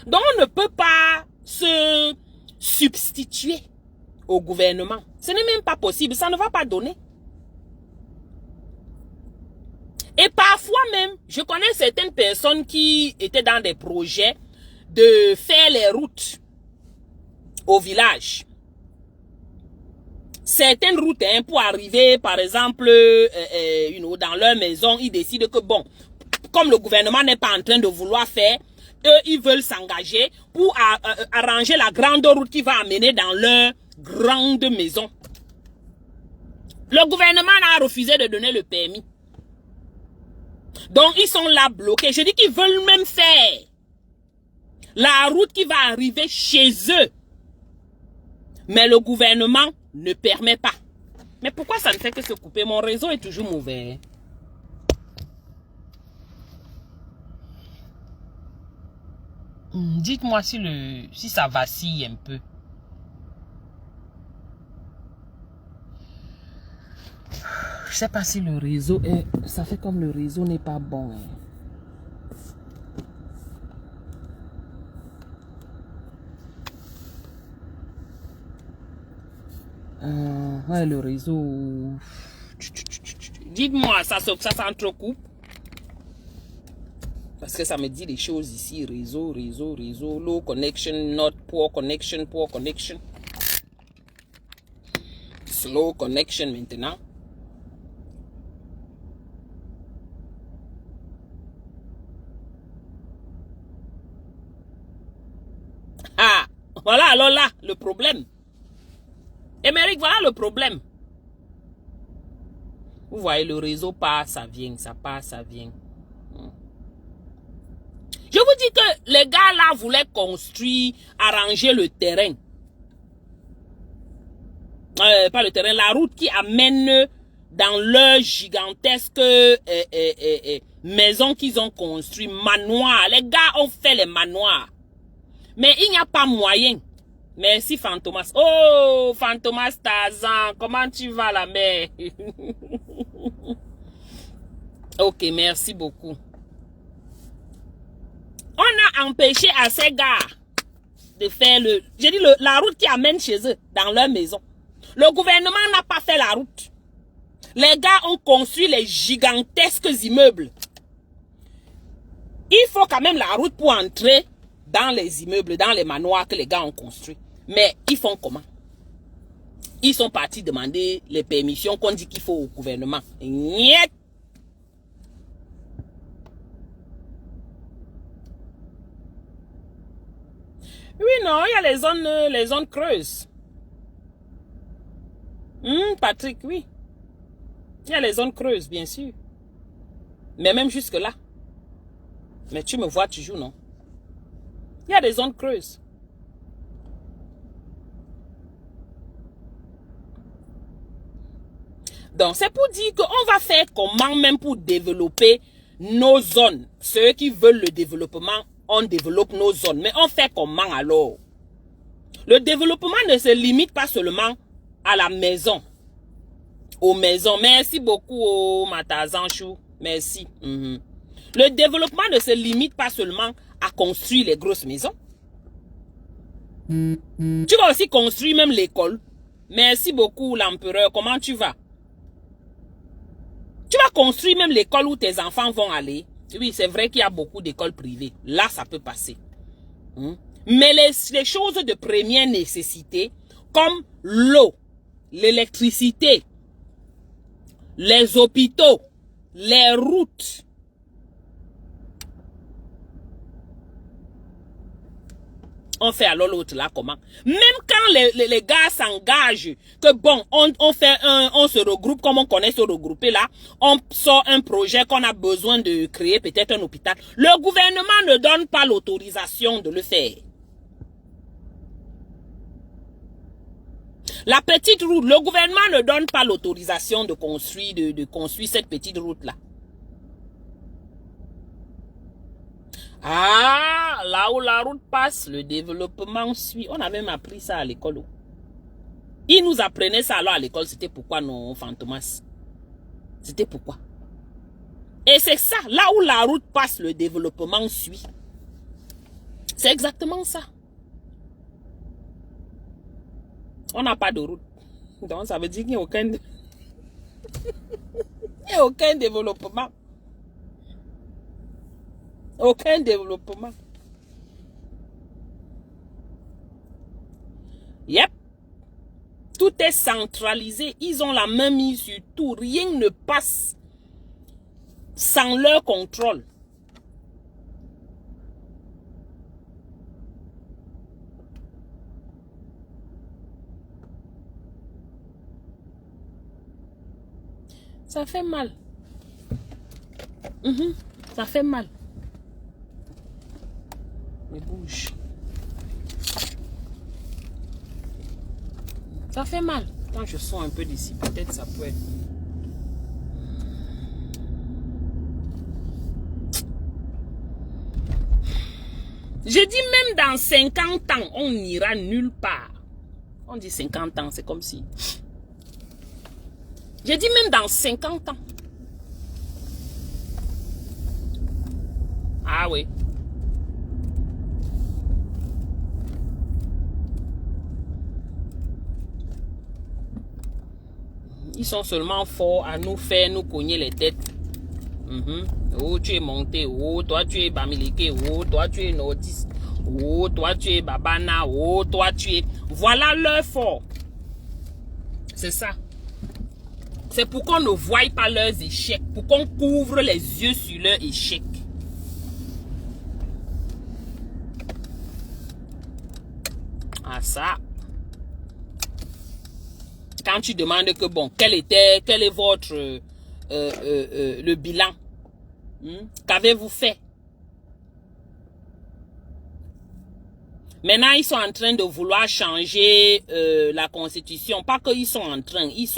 Donc on ne peut pas se substituer au gouvernement. Ce n'est même pas possible. Ça ne va pas donner. Et parfois même, je connais certaines personnes qui étaient dans des projets de faire les routes au village. Certaines routes, hein, pour arriver, par exemple, dans leur maison, ils décident que, bon, comme le gouvernement n'est pas en train de vouloir faire, eux, ils veulent s'engager pour arranger la grande route qui va amener dans leur grande maison. Le gouvernement a refusé de donner le permis. Donc, ils sont là bloqués. Je dis qu'ils veulent même faire la route qui va arriver chez eux. Mais le gouvernement ne permet pas. Mais pourquoi ça ne fait que se couper? Mon réseau est toujours mauvais. Dites-moi si ça vacille un peu. Je sais pas si le réseau est... Ça fait comme le réseau n'est pas bon. Ouais, le réseau... Dites-moi, ça s'entrecoupe. Parce que ça me dit des choses ici. Réseau. Low connection, not poor connection, poor connection. Slow connection maintenant. Ah, voilà alors là, le problème. Émeric, voilà le problème. Vous voyez, le réseau part, ça vient, ça part, ça vient. Je vous dis que les gars là voulaient construire, arranger le terrain. Pas le terrain, la route qui amène dans leur gigantesque maison qu'ils ont construit, manoir. Les gars ont fait les manoirs. Mais il n'y a pas moyen. Merci Fantomas. Oh, Fantomas Tarzan, comment tu vas la mère? Ok, merci beaucoup. On a empêché à ces gars de faire la route qui amène chez eux, dans leur maison. Le gouvernement n'a pas fait la route. Les gars ont construit les gigantesques immeubles. Il faut quand même la route pour entrer dans les immeubles, dans les manoirs que les gars ont construits. Mais ils font comment? Ils sont partis demander les permissions qu'on dit qu'il faut au gouvernement. Niet. Oui, non, il y a les zones creuses. Patrick, oui. Il y a les zones creuses, bien sûr. Mais même jusque-là. Mais tu me vois toujours, non? Il y a des zones creuses. Donc, c'est pour dire qu'on va faire comment même pour développer nos zones. Ceux qui veulent le développement, on développe nos zones. Mais on fait comment alors? Le développement ne se limite pas seulement à la maison. Aux maisons. Merci beaucoup, oh, Matazanchou. Merci. Le développement ne se limite pas seulement à construire les grosses maisons. Tu vas aussi construire même l'école. Merci beaucoup, l'empereur. Comment tu vas? Tu vas construire même l'école où tes enfants vont aller. Oui, c'est vrai qu'il y a beaucoup d'écoles privées. Là, ça peut passer. Mais les choses de première nécessité, comme l'eau, l'électricité, les hôpitaux, les routes, on fait alors l'autre là comment? Même quand les gars s'engagent que bon, on se regroupe comme on connaît se regrouper là, on sort un projet qu'on a besoin de créer peut-être un hôpital. Le gouvernement ne donne pas l'autorisation de le faire. La petite route, le gouvernement ne donne pas l'autorisation de construire, de construire cette petite route là. Ah, là où la route passe, le développement suit. On a même appris ça à l'école. Ils nous apprenaient ça alors à l'école. C'était pourquoi non, Fantomas? C'était pourquoi? Et c'est ça, là où la route passe, le développement suit. C'est exactement ça. On n'a pas de route. Donc ça veut dire qu'il n'y a aucun... il n'y a aucun développement. Aucun développement. Yep. Tout est centralisé. Ils ont la main mise sur tout. Rien ne passe sans leur contrôle. Ça fait mal. Ça fait mal. Mais bouge. Ça fait mal. Quand je sors un peu d'ici, peut-être ça peut être... Je dis même dans 50 ans, on n'ira nulle part. On dit 50 ans, c'est comme si... Je dis même dans 50 ans. Ah oui. Ils sont seulement forts à nous faire nous cogner les têtes. Oh, tu es monté. Oh, toi, tu es Bamileke. Oh, toi, tu es Notis. Oh, toi, tu es Babana. Oh, toi, tu es... Voilà leur fort. C'est ça. C'est pour qu'on ne voie pas leurs échecs. Pour qu'on couvre les yeux sur leurs échecs. Ah, ça... Quand tu demandes que bon, quel est votre le bilan, qu'avez-vous fait? Maintenant, ils sont en train de vouloir changer la constitution. Pas qu'ils sont en train, ils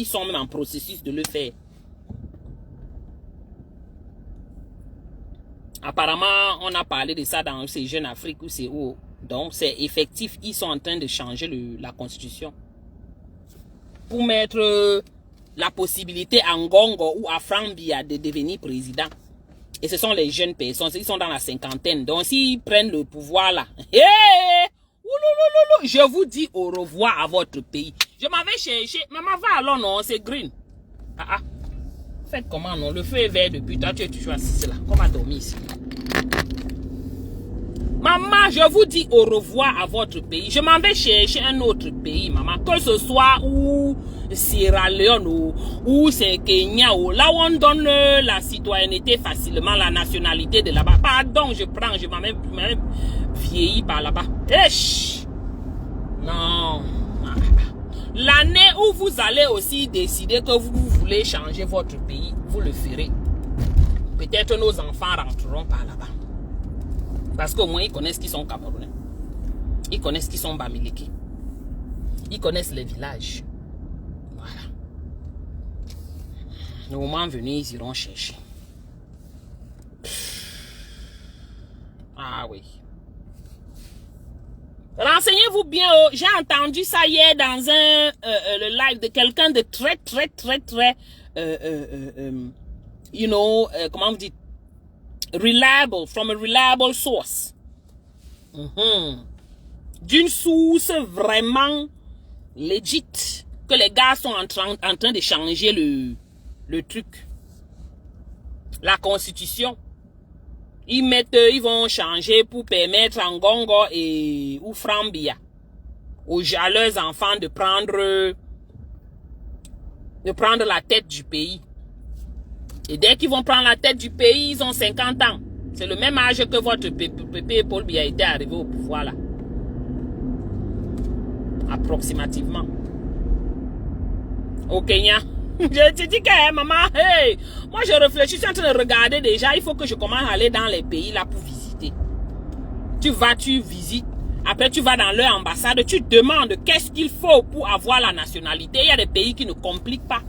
sont même en processus de le faire. Apparemment, on a parlé de ça dans ces Jeunes Afrique ou c'est où. Donc, c'est effectif, ils sont en train de changer la constitution. Pour mettre la possibilité à Ngongo ou à Frambia de devenir président. Et ce sont les jeunes personnes, ils sont dans la cinquantaine. Donc s'ils prennent le pouvoir là, je vous dis au revoir à votre pays. Je m'avais cherché, maman va alors non, c'est green. Faites comment non, le feu est vert depuis, toi tu es toujours assis là, on va dormir ici. Maman, je vous dis au revoir à votre pays. Je m'en vais chercher un autre pays, maman. Que ce soit ou Sierra Leone ou c'est Kenya ou là où on donne la citoyenneté facilement, la nationalité de là-bas. Pardon, je m'en même vieilli par là-bas. Non. L'année où vous allez aussi décider que vous voulez changer votre pays, vous le ferez. Peut-être nos enfants rentreront par là-bas. Parce qu'au moins, ils connaissent qui sont Camerounais. Ils connaissent qui sont Bamileke. Ils connaissent les villages. Voilà. Le moment venu, ils iront chercher. Ah oui. Renseignez-vous bien. J'ai entendu ça hier dans le live de quelqu'un de très, comment vous dites, reliable, from a reliable source. D'une source vraiment legit, que les gars sont en train de changer le truc. La constitution. Ils vont changer pour permettre à Ngongo ou Frambia, à leurs enfants de prendre la tête du pays. Et dès qu'ils vont prendre la tête du pays, ils ont 50 ans. C'est le même âge que votre pépé Paul Biya était arrivé au pouvoir là. Approximativement. Au Kenya. Je te dis que maman, hey, moi je réfléchis, je suis en train de regarder déjà, il faut que je commence à aller dans les pays là pour visiter. Tu vas, tu visites, après tu vas dans leur ambassade, tu demandes qu'est-ce qu'il faut pour avoir la nationalité. Il y a des pays qui ne compliquent pas.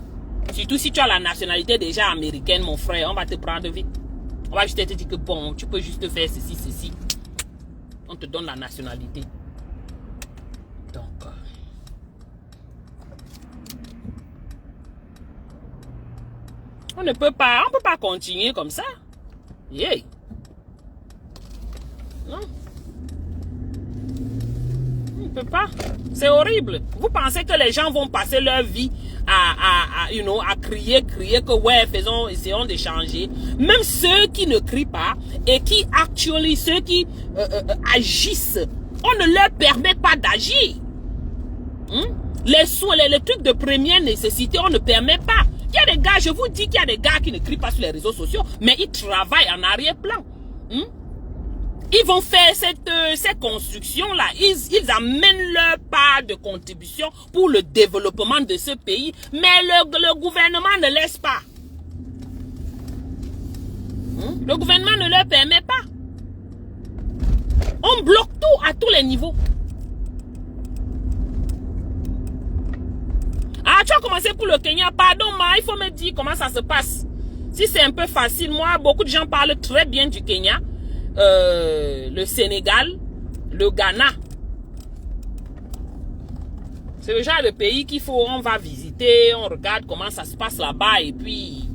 Surtout si tu as la nationalité déjà américaine, mon frère, on va te prendre vite. On va juste te dire que bon, tu peux juste faire ceci, ceci. On te donne la nationalité. Donc... on ne peut pas continuer comme ça. Yeah. Non. On ne peut pas. C'est horrible. Vous pensez que les gens vont passer leur vie à crier que ouais, essayons de changer. Même ceux qui ne crient pas et qui ceux qui agissent, on ne leur permet pas d'agir. Les trucs de première nécessité, on ne permet pas. Il y a des gars, je vous dis qu'il y a des gars qui ne crient pas sur les réseaux sociaux, mais ils travaillent en arrière-plan. Ils vont faire cette construction-là. Ils amènent leur part de contribution pour le développement de ce pays, mais le gouvernement ne laisse pas. Le gouvernement ne leur permet pas. On bloque tout à tous les niveaux. Ah, tu as commencé pour le Kenya. Pardon, ma, il faut me dire comment ça se passe. Si c'est un peu facile, moi, beaucoup de gens parlent très bien du Kenya, le Sénégal, le Ghana. C'est le genre de pays qu'il faut, on va visiter, on regarde comment ça se passe là-bas et puis,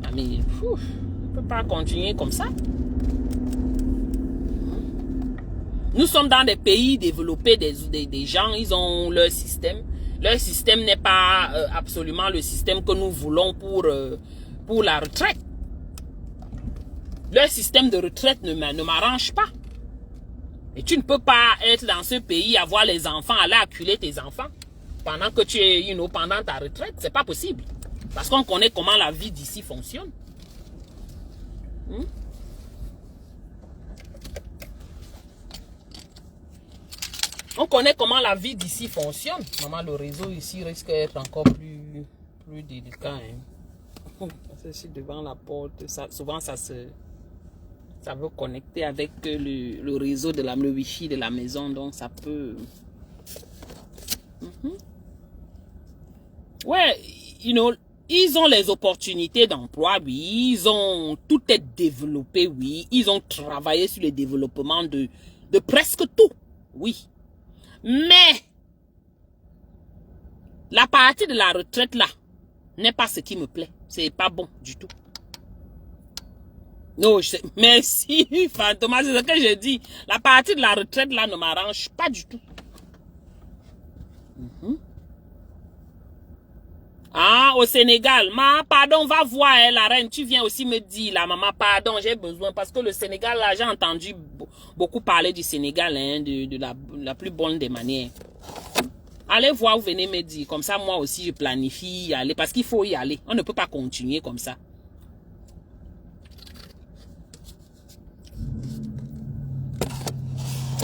on ne peut pas continuer comme ça. Nous sommes dans des pays développés, des gens, ils ont leur système. Leur système n'est pas absolument le système que nous voulons pour la retraite. Leur système de retraite ne m'arrange pas. Et tu ne peux pas être dans ce pays, avoir les enfants, aller acculer tes enfants pendant que tu es, pendant ta retraite. C'est pas possible. Parce qu'on connaît comment la vie d'ici fonctionne. On connaît comment la vie d'ici fonctionne. Maman, le réseau ici risque d'être encore plus délicat. C'est devant la porte. Souvent, ça veut connecter avec le réseau de le Wi-Fi de la maison. Donc, ça peut... Ouais, ils ont les opportunités d'emploi, oui. Tout est développé, oui. Ils ont travaillé sur le développement de presque tout, oui. Mais, la partie de la retraite là, n'est pas ce qui me plaît. C'est pas bon du tout. Non, merci, Thomas, c'est ce que je dis. La partie de la retraite là ne m'arrange pas du tout. Ah, au Sénégal, pardon, va voir la reine, tu viens aussi me dire, la maman, pardon, j'ai besoin, parce que le Sénégal, là, j'ai entendu beaucoup parler du Sénégal, de la plus bonne des manières. Allez voir, vous venez me dire, comme ça, moi aussi, je planifie y aller, parce qu'il faut y aller, on ne peut pas continuer comme ça.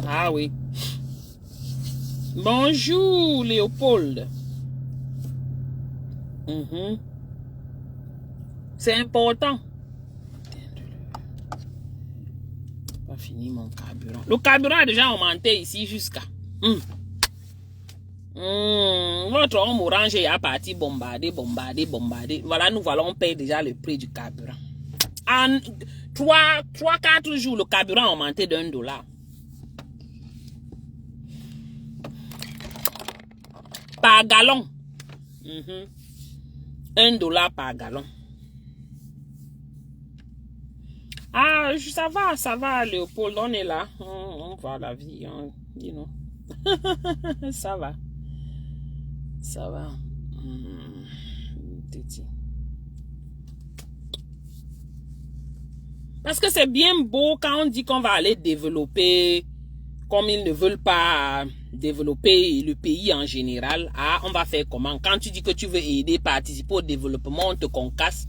Ah oui. Bonjour, Léopold. C'est important. Pas fini mon carburant. Le carburant a déjà augmenté ici jusqu'à. Votre homme orange est parti bombarder. Voilà, nous voilà, on paye déjà le prix du carburant. En 3-4 jours, le carburant a augmenté d'$1. Par gallon. $1 par gallon. Ah, ça va, Léopold, on est là. On voit la vie, hein, you know. Ça va. Parce que c'est bien beau quand on dit qu'on va aller développer, comme ils ne veulent pas développer le pays en général. Ah, on va faire comment? Quand tu dis que tu veux aider, participer au développement, on te concasse.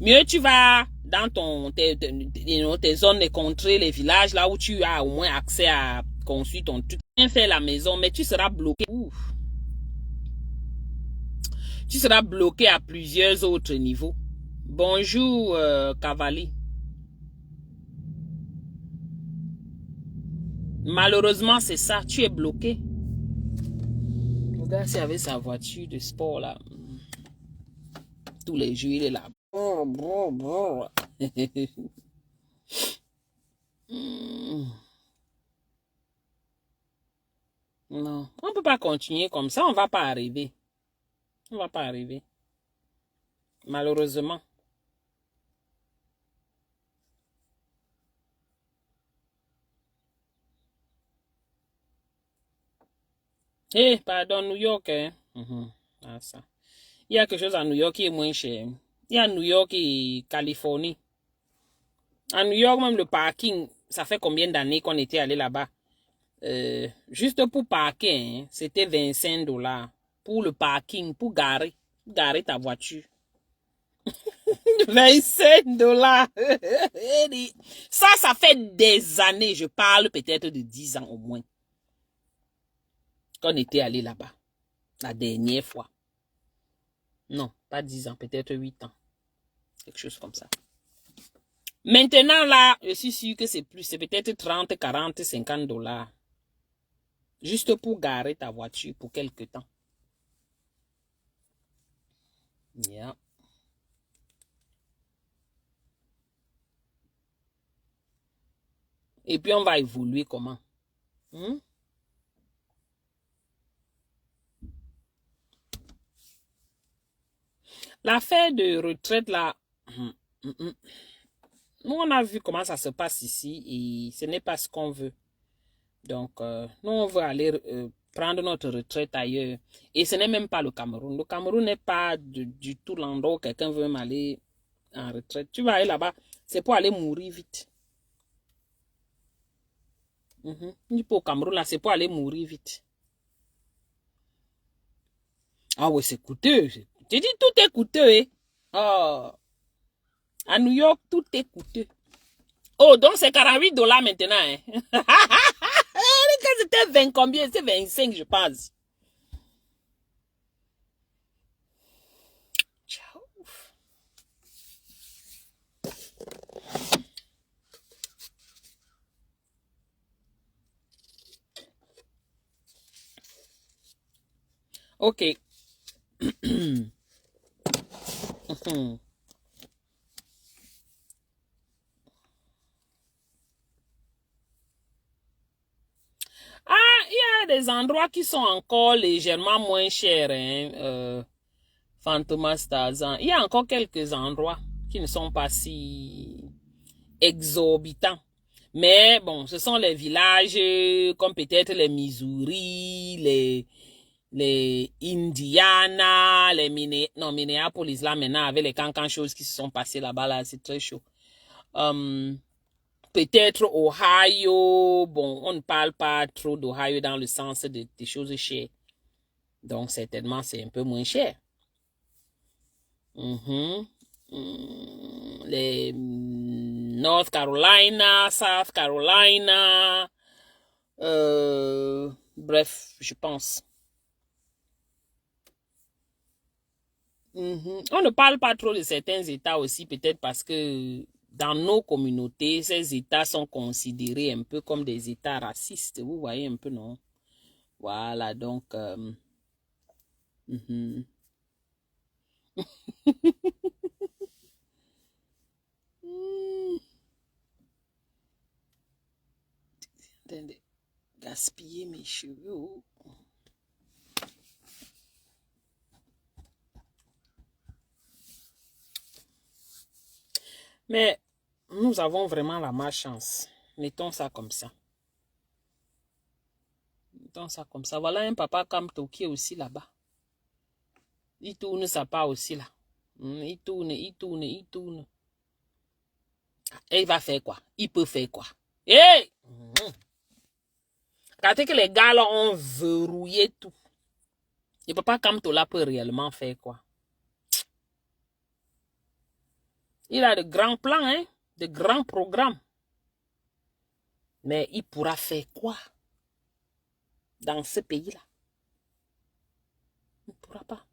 Mieux tu vas dans tes zones, les contrées, les villages, là où tu as au moins accès à construire ton truc. Tu viens faire la maison, mais tu seras bloqué. Ouf. Tu seras bloqué à plusieurs autres niveaux. Bonjour, Cavalli. Malheureusement, c'est ça. Tu es bloqué. Le gars, c'est avec sa voiture de sport, là. Tous les jours, il est là. Non, on ne peut pas continuer comme ça. On ne va pas arriver. On ne va pas arriver. Malheureusement. Pardon, New York, hein? Ah, ça. Il y a quelque chose à New York qui est moins cher. Il y a New York et Californie. À New York, même le parking, ça fait combien d'années qu'on était allé là-bas? Juste pour parker, hein, c'était $25. Pour le parking, pour garer ta voiture. $25. Ça fait des années, je parle peut-être de 10 ans au moins, qu'on était allé là-bas. La dernière fois. Non, pas 10 ans, peut-être 8 ans. Quelque chose comme ça. Maintenant, là, je suis sûr que c'est plus. C'est peut-être 30, 40, $50. Juste pour garer ta voiture pour quelque temps. Yeah. Et puis, on va évoluer comment? L'affaire de retraite, là, nous, on a vu comment ça se passe ici et ce n'est pas ce qu'on veut. Donc, nous, on veut aller prendre notre retraite ailleurs. Et ce n'est même pas le Cameroun. Le Cameroun n'est pas du tout l'endroit où quelqu'un veut m'aller en retraite. Tu vas aller là-bas, c'est pour aller mourir vite. Au Cameroun, là, c'est pour aller mourir vite. Ah ouais, c'est coûteux. J'ai dit, tout est coûteux, hein. Oh. À New York, tout est coûteux. Oh, donc c'est $48 maintenant, hein. C'était 20 combien? C'est 25, je pense. Ciao. Ok. Ah, il y a des endroits qui sont encore légèrement moins chers, hein, Fantomas Tarzan. Il y a encore quelques endroits qui ne sont pas si exorbitants. Mais bon, ce sont les villages comme peut-être les Missouri, les Indiana, Minneapolis, là maintenant, avec les cancans choses qui se sont passées là-bas, là, c'est très chaud. Peut-être Ohio, bon, on ne parle pas trop d'Ohio dans le sens des choses chères. Donc, certainement, c'est un peu moins cher. Les North Carolina, South Carolina, bref, je pense. On ne parle pas trop de certains États aussi, peut-être parce que dans nos communautés, ces États sont considérés un peu comme des États racistes. Vous voyez un peu, non? Voilà, donc, Mhm. Attendez, gaspiller mes cheveux. Mais nous avons vraiment la malchance. Mettons ça comme ça. Mettons ça comme ça. Voilà un papa Kamto qui est aussi là-bas. Il tourne sa part aussi là. Il tourne. Et il va faire quoi? Il peut faire quoi? Hey! Regardez que les gars là ont verrouillé tout. Le papa Kamto là peut réellement faire quoi? Il a de grands plans, hein? De grands programmes. Mais il pourra faire quoi dans ce pays-là? Il ne pourra pas.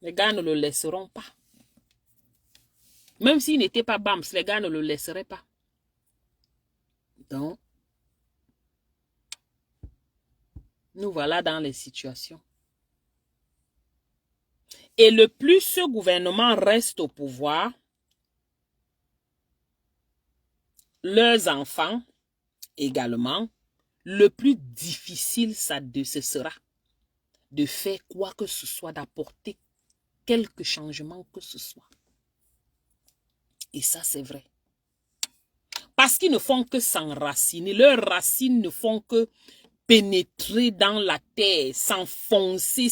Les gars ne le laisseront pas. Même s'il n'était pas BAMS, les gars ne le laisseraient pas. Donc, nous voilà dans les situations. Et le plus ce gouvernement reste au pouvoir, leurs enfants également, le plus difficile ce sera de faire quoi que ce soit, d'apporter quelque changement que ce soit. Et ça, c'est vrai. Parce qu'ils ne font que s'enraciner. Leurs racines ne font que pénétrer dans la terre, s'enfoncer.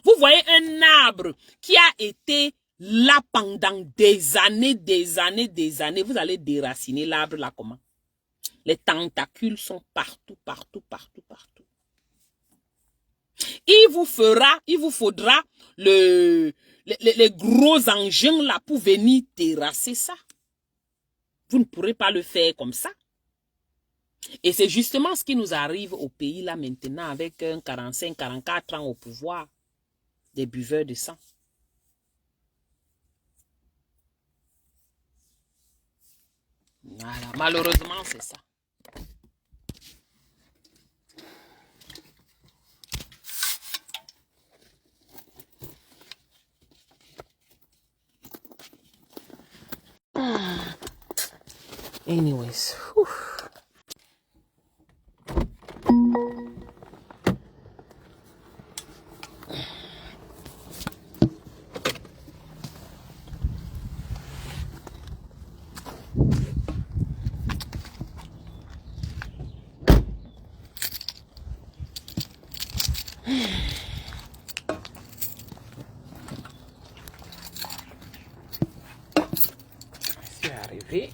Vous voyez un arbre qui a été là pendant des années. Vous allez déraciner l'arbre là comment? Les tentacules sont partout. Il vous faudra les gros engins là pour venir terrasser ça. Vous ne pourrez pas le faire comme ça. Et c'est justement ce qui nous arrive au pays là maintenant avec un 45, 44 ans au pouvoir des buveurs de sang. Voilà, malheureusement c'est ça. Anyways. Je suis arrivé.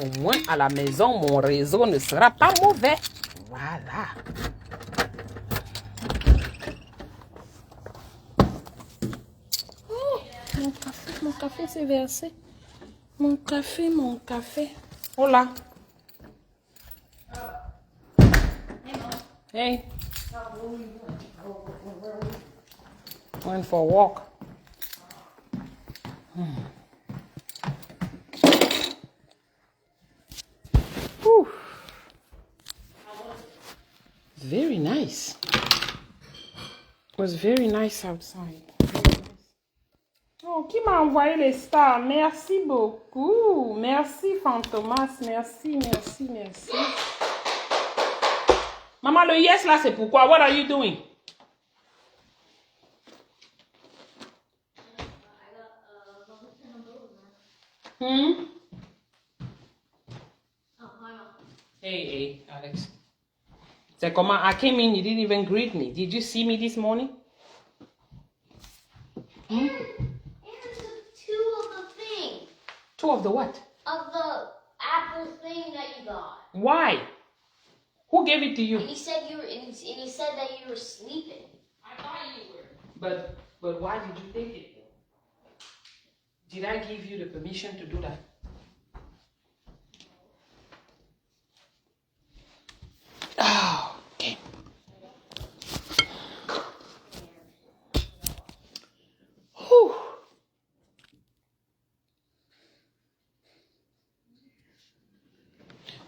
Au moins à la maison, mon réseau ne sera pas mauvais. Voilà. Oh, mon café s'est versé. Mon café. Oh là. Hey. Went for a walk. Very nice. It was very nice outside. Oh, qui m'a envoyé les stars? Merci beaucoup. Merci, Fantomas. Merci. Maman, le yes là, c'est pourquoi? What are you doing? Hey, Alex. C'est comment? I came in, you didn't even greet me. Did you see me this morning? And two of the thing. Two of the what? Of the apple thing that you got. Why? Who gave it to you? And he said he said that you were sleeping. I thought you were. But why did you take it? Did I give you the permission to do that? Oh, okay. Whew.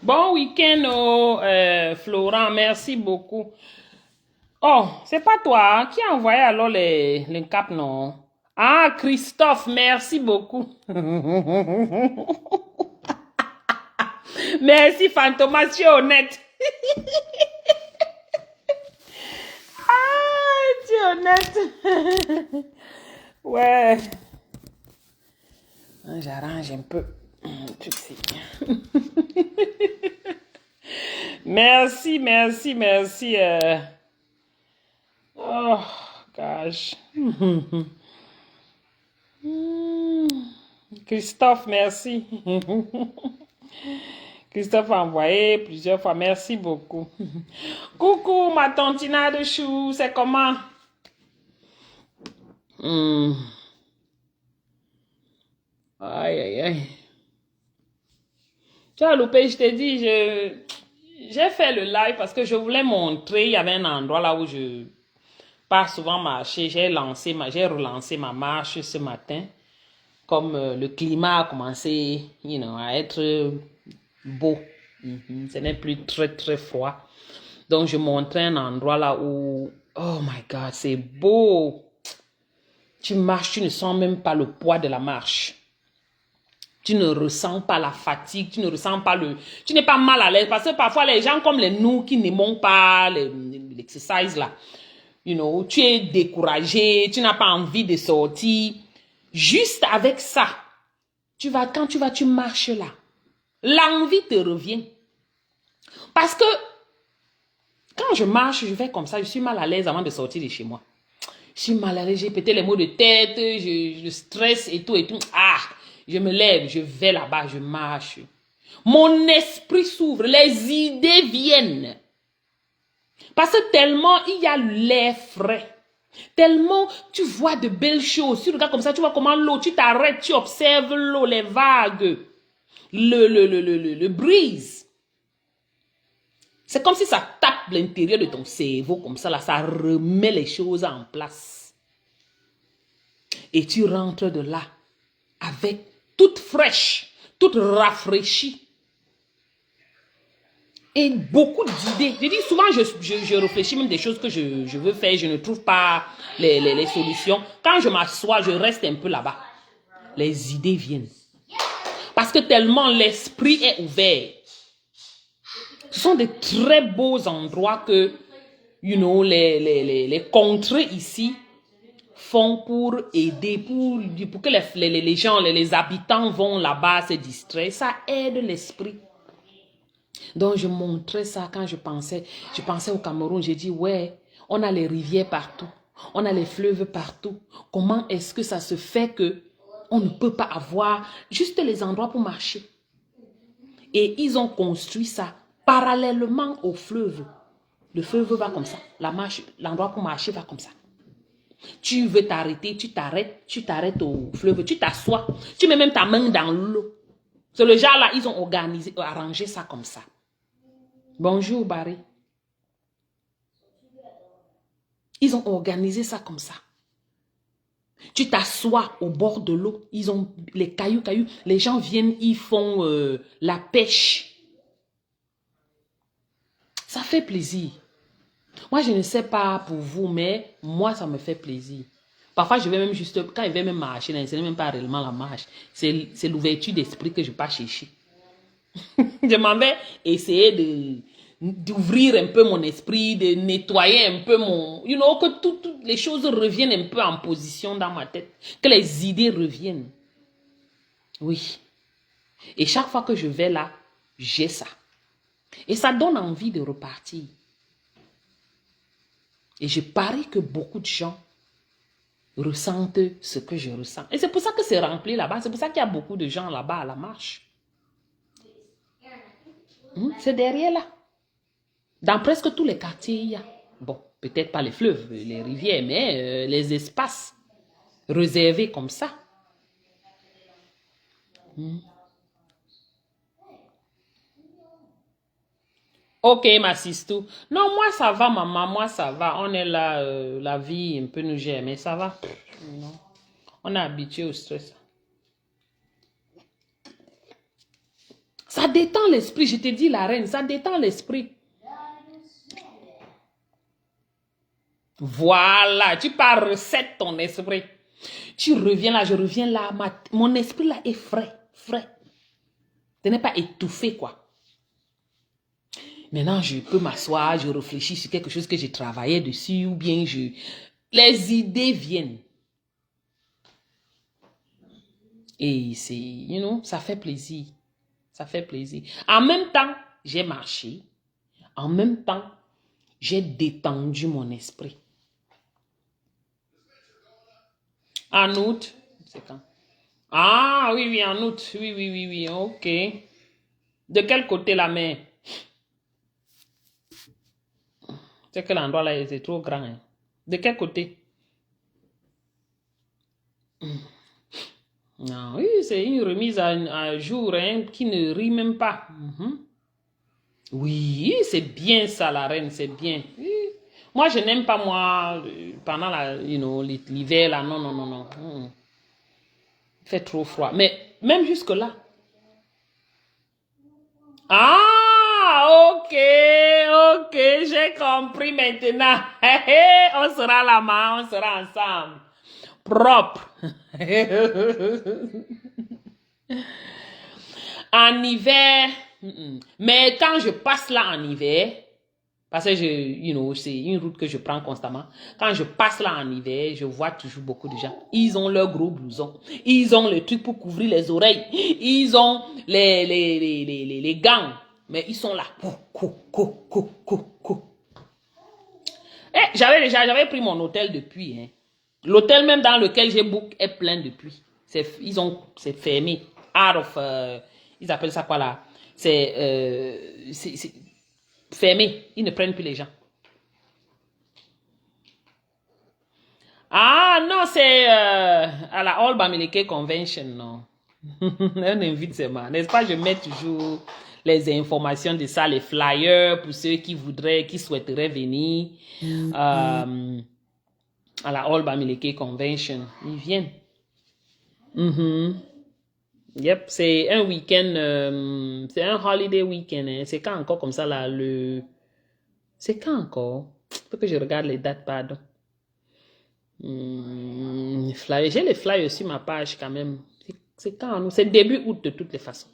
Bon week-end, Florent. Merci beaucoup. Oh, c'est pas toi qui a envoyé alors les caps, non? Ah, Christophe, merci beaucoup. Merci, Fantomas, tu es honnête. Ah, tu es honnête. Ouais. J'arrange un peu. Tu sais. Merci, merci, merci. Oh, gosh. Christophe, merci. Christophe a envoyé plusieurs fois. Merci beaucoup. Coucou, ma tantina de chou. C'est comment? Aïe, aïe, aïe. Tu as loupé, je t'ai dit, j'ai fait le live parce que je voulais montrer. Il y avait un endroit là où je pars souvent marcher. J'ai relancé ma marche ce matin. Comme le climat a commencé, à être beau. Ce n'est plus très, très froid. Donc, je montrais un endroit là où, oh my God, c'est beau. Tu marches, tu ne sens même pas le poids de la marche. Tu ne ressens pas la fatigue, tu ne ressens pas tu n'es pas mal à l'aise. Parce que parfois, les gens comme nous qui n'aimons pas l'exercice là, tu es découragé, tu n'as pas envie de sortir. Juste avec ça, quand tu marches là, l'envie te revient. Parce que quand je marche, je vais comme ça, je suis mal à l'aise avant de sortir de chez moi. Je suis mal à l'aise, j'ai pété les maux de tête, je stresse et tout et tout. Ah, je me lève, je vais là-bas, je marche. Mon esprit s'ouvre, les idées viennent. Parce que tellement il y a l'air frais. Tellement tu vois de belles choses. Tu regardes comme ça, tu vois comment l'eau, tu t'arrêtes, tu observes l'eau, les vagues, le brise. C'est comme si ça tape l'intérieur de ton cerveau, comme ça, là, ça remet les choses en place. Et tu rentres de là avec toute fraîche, toute rafraîchie. Et beaucoup d'idées. Je dis souvent, je réfléchis même des choses que je veux faire, je ne trouve pas les solutions. Quand je m'assois, je reste un peu là-bas. Les idées viennent. Parce que tellement l'esprit est ouvert. Ce sont de très beaux endroits que, les contrées ici font pour aider, pour que les gens, les habitants vont là-bas se distraire. Ça aide l'esprit. Donc, je montrais ça quand je pensais au Cameroun. J'ai dit, ouais, on a les rivières partout. On a les fleuves partout. Comment est-ce que ça se fait que on ne peut pas avoir juste les endroits pour marcher? Et ils ont construit ça parallèlement au fleuve. Le fleuve va comme ça. L'endroit pour marcher va comme ça. Tu veux t'arrêter, tu t'arrêtes au fleuve, tu t'assois. Tu mets même ta main dans l'eau. C'est le genre là, ils ont arrangé ça comme ça. Bonjour Barry. Ils ont organisé ça comme ça. Tu t'assois au bord de l'eau. Ils ont les cailloux. Les gens viennent, ils font la pêche. Ça fait plaisir. Moi, je ne sais pas pour vous, mais moi, ça me fait plaisir. Parfois, je vais même juste, quand je vais même marcher, ce n'est même pas réellement la marche. C'est l'ouverture d'esprit que je pars chercher. Je m'en vais essayer d'ouvrir un peu mon esprit, de nettoyer un peu que toutes les choses reviennent un peu en position dans ma tête, que les idées reviennent. Oui. Et chaque fois que je vais là, j'ai ça. Et ça donne envie de repartir. Et je parie que beaucoup de gens ressentent ce que je ressens. Et c'est pour ça que c'est rempli là-bas. C'est pour ça qu'il y a beaucoup de gens là-bas à la marche. C'est derrière là. Dans presque tous les quartiers, il y a, bon, peut-être pas les fleuves, les rivières, mais les espaces réservés comme ça. Ok, ma sister. Non, moi ça va, maman, moi ça va. On est là, la vie un peu nous gère, mais ça va. Non. On est habitué au stress. Ça détend l'esprit, je te dis la reine, ça détend l'esprit. Voilà, tu pars recette ton esprit. Tu reviens là, je reviens là, mon esprit là est frais, frais. Ce n'est pas étouffé, quoi. Maintenant, je peux m'asseoir, je réfléchis sur quelque chose que j'ai travaillé dessus, ou bien les idées viennent. Et c'est, you know, ça fait plaisir. Ça fait plaisir. En même temps, j'ai marché. En même temps, j'ai détendu mon esprit. En août, c'est quand? Ah, oui, oui, en août. Oui, oui, oui, oui, ok. De quel côté la mer? C'est que l'endroit là, c'est trop grand. Hein. De quel côté? Non, oui, c'est une remise à jour hein, qui ne rit même pas. Oui, c'est bien ça, la reine, c'est bien. Oui. Moi, je n'aime pas, moi, pendant l'hiver, là, non, non, non, non. Il fait trop froid. Mais même jusque-là. Ah, ok, ok, j'ai compris maintenant. On sera là-bas, on sera ensemble. Propre. En hiver, mais quand je passe là en hiver, parce que c'est une route que je prends constamment. Quand je passe là en hiver, je vois toujours beaucoup de gens. Ils ont leurs gros blousons. Ils ont le truc pour couvrir les oreilles. Ils ont les gants. Mais ils sont là. J'avais pris mon hôtel depuis. Hein. L'hôtel même dans lequel j'ai book est plein depuis. C'est fermé. Out of, ils appellent ça quoi là? C'est fermé. Ils ne prennent plus les gens. Ah non, c'est à la All Bamileke Convention, non. On invite seulement. N'est-ce pas, je mets toujours les informations de ça, les flyers pour ceux qui souhaiteraient venir à la All Bamileke Convention. Ils viennent. Yep, c'est un week-end, c'est un holiday week-end. Hein. C'est quand encore comme ça là, c'est quand encore? Faut que je regarde les dates, pardon. J'ai les flyers sur ma page quand même. C'est quand? C'est début août de toutes les façons.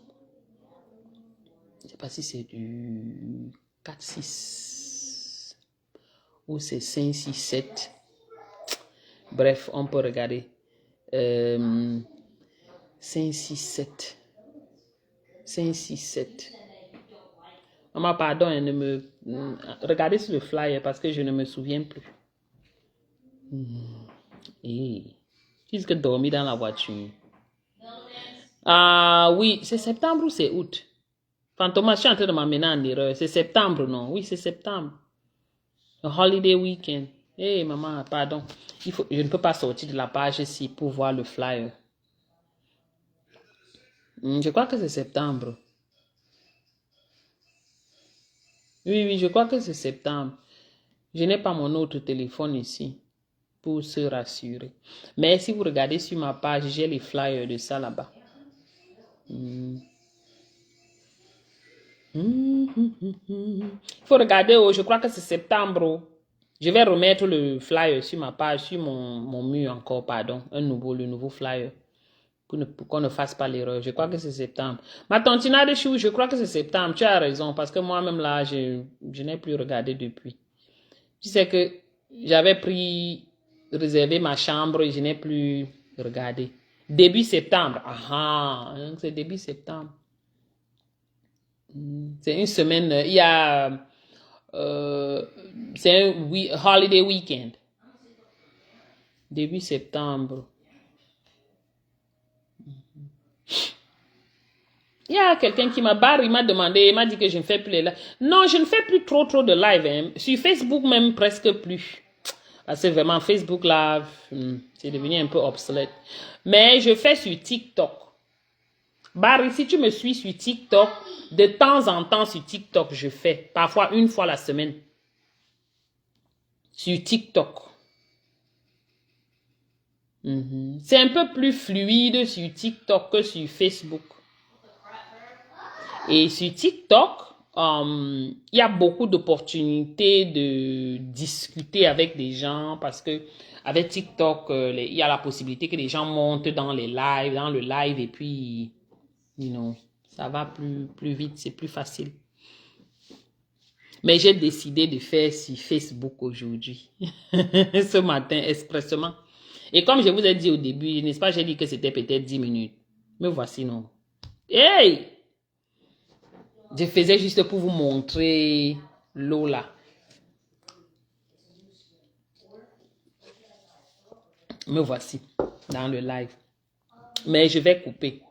Je ne sais pas si c'est du 4-6 ou c'est 5-6-7. Bref, on peut regarder. 5-6-7. 5-6-7. Maman, pardon, regardez sur le flyer parce que je ne me souviens plus. Puisque dormir dans la voiture. Ah oui, c'est septembre ou c'est août? Fantomas, je suis en train de m'amener en erreur. C'est septembre, non? Oui, c'est septembre. Le holiday weekend. Maman, pardon. Je ne peux pas sortir de la page ici pour voir le flyer. Je crois que c'est septembre. Oui, je crois que c'est septembre. Je n'ai pas mon autre téléphone ici pour se rassurer. Mais si vous regardez sur ma page, j'ai les flyers de ça là-bas. Il faut regarder, je crois que c'est septembre. Je vais remettre le flyer sur ma page, sur mon mur encore, pardon. Le nouveau flyer. Pour qu'on ne fasse pas l'erreur. Je crois que c'est septembre. Ma tantina de chou, je crois que c'est septembre. Tu as raison, parce que moi-même là, je n'ai plus regardé depuis. Tu sais que j'avais réservé ma chambre et je n'ai plus regardé. Début septembre. C'est début septembre. C'est une semaine. Il y a... c'est un holiday weekend. Début septembre. Il y a quelqu'un qui m'a demandé, il m'a dit que je ne fais plus les lives. Non, je ne fais plus trop de live. Hein. Sur Facebook même presque plus. Parce que vraiment Facebook là, c'est devenu un peu obsolète. Mais je fais sur TikTok. Barry, si tu me suis sur TikTok, de temps en temps sur TikTok, je fais. Parfois une fois la semaine. Sur TikTok. C'est un peu plus fluide sur TikTok que sur Facebook. Et sur TikTok, il y a beaucoup d'opportunités de discuter avec des gens parce que avec TikTok, il y a la possibilité que les gens montent dans le live et puis, ça va plus vite, c'est plus facile. Mais j'ai décidé de faire sur Facebook aujourd'hui, ce matin, expressément. Et comme je vous ai dit au début, n'est-ce pas, j'ai dit que c'était peut-être 10 minutes. Me voici, non. Hey! Je faisais juste pour vous montrer l'eau là. Me voici dans le live. Mais je vais couper.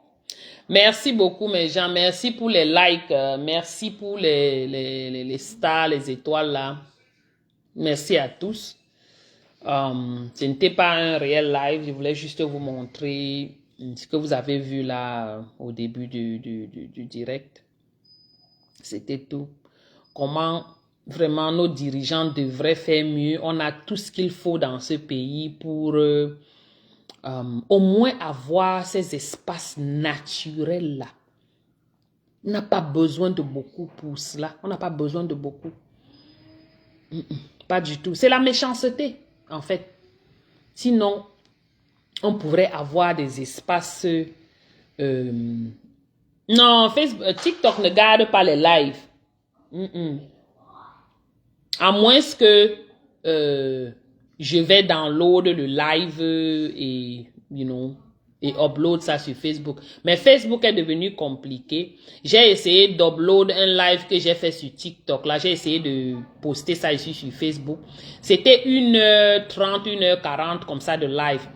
Merci beaucoup mes gens. Merci pour les likes. Merci pour les stars, les étoiles là. Merci à tous. Ce n'était pas un réel live. Je voulais juste vous montrer ce que vous avez vu là au début du direct. C'était tout. Comment vraiment nos dirigeants devraient faire mieux. On a tout ce qu'il faut dans ce pays pour au moins avoir ces espaces naturels là. On n'a pas besoin de beaucoup pour cela. On n'a pas besoin de beaucoup. Pas du tout. C'est la méchanceté, en fait. Sinon, on pourrait avoir des espaces... Non, Facebook, TikTok ne garde pas les lives. À moins que je vais download le live et, et upload ça sur Facebook. Mais Facebook est devenu compliqué. J'ai essayé d'upload un live que j'ai fait sur TikTok. Là, j'ai essayé de poster ça ici sur Facebook. C'était 1h30, 1h40 comme ça de live.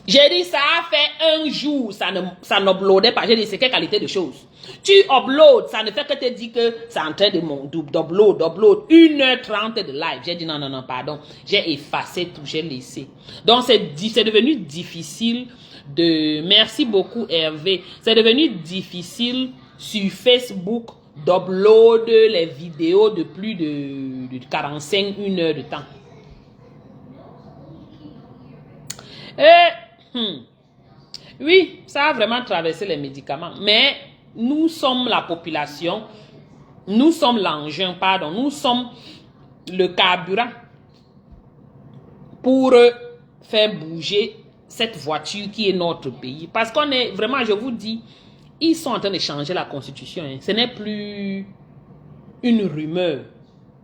J'ai dit, ça a fait un jour, ça n'uploadait pas. J'ai dit, c'est quelle qualité de chose? Tu uploads, ça ne fait que te dire que c'est en train d'upload, 1h30 de live. J'ai dit, non, pardon. J'ai effacé tout, j'ai laissé. Donc, c'est devenu difficile de... Merci beaucoup, Hervé. C'est devenu difficile sur Facebook d'upload les vidéos de plus de 45, 1 heure de temps. Oui, ça a vraiment traversé les médicaments. Mais nous sommes la population, nous sommes l'engin, pardon, nous sommes le carburant pour faire bouger cette voiture qui est notre pays. Parce qu'on est vraiment, je vous dis, ils sont en train de changer la constitution. Hein. Ce n'est plus une rumeur,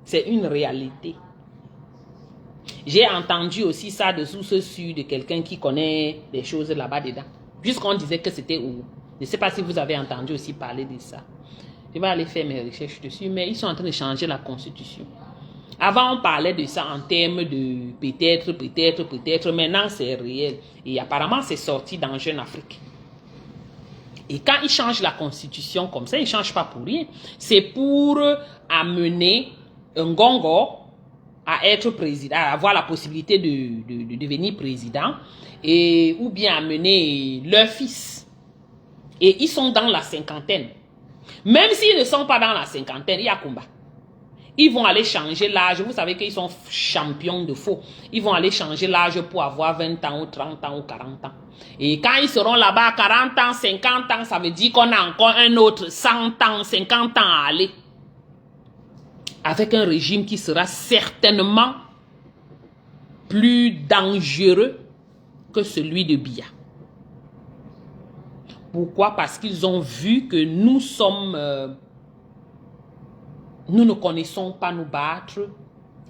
c'est une réalité. J'ai entendu aussi ça de source de quelqu'un qui connaît des choses là-bas dedans. Jusqu'on disait que c'était où. Je ne sais pas si vous avez entendu aussi parler de ça. Je vais aller faire mes recherches dessus, mais ils sont en train de changer la constitution. Avant, on parlait de ça en termes de peut-être. Maintenant, c'est réel. Et apparemment, c'est sorti dans Jeune Afrique. Et quand ils changent la constitution comme ça, ils ne changent pas pour rien. C'est pour amener un gongo à être président, à avoir la possibilité de devenir président, et, ou bien amener leur fils. Et ils sont dans la cinquantaine. Même s'ils ne sont pas dans la cinquantaine, il y a combat. Ils vont aller changer l'âge. Vous savez qu'ils sont champions de faux. Ils vont aller changer l'âge pour avoir 20 ans ou 30 ans ou 40 ans. Et quand ils seront là-bas 40 ans, 50 ans, ça veut dire qu'on a encore un autre 100 ans, 50 ans à aller. Avec un régime qui sera certainement plus dangereux que celui de Biya. Pourquoi? Parce qu'ils ont vu que nous sommes... nous ne connaissons pas nous battre.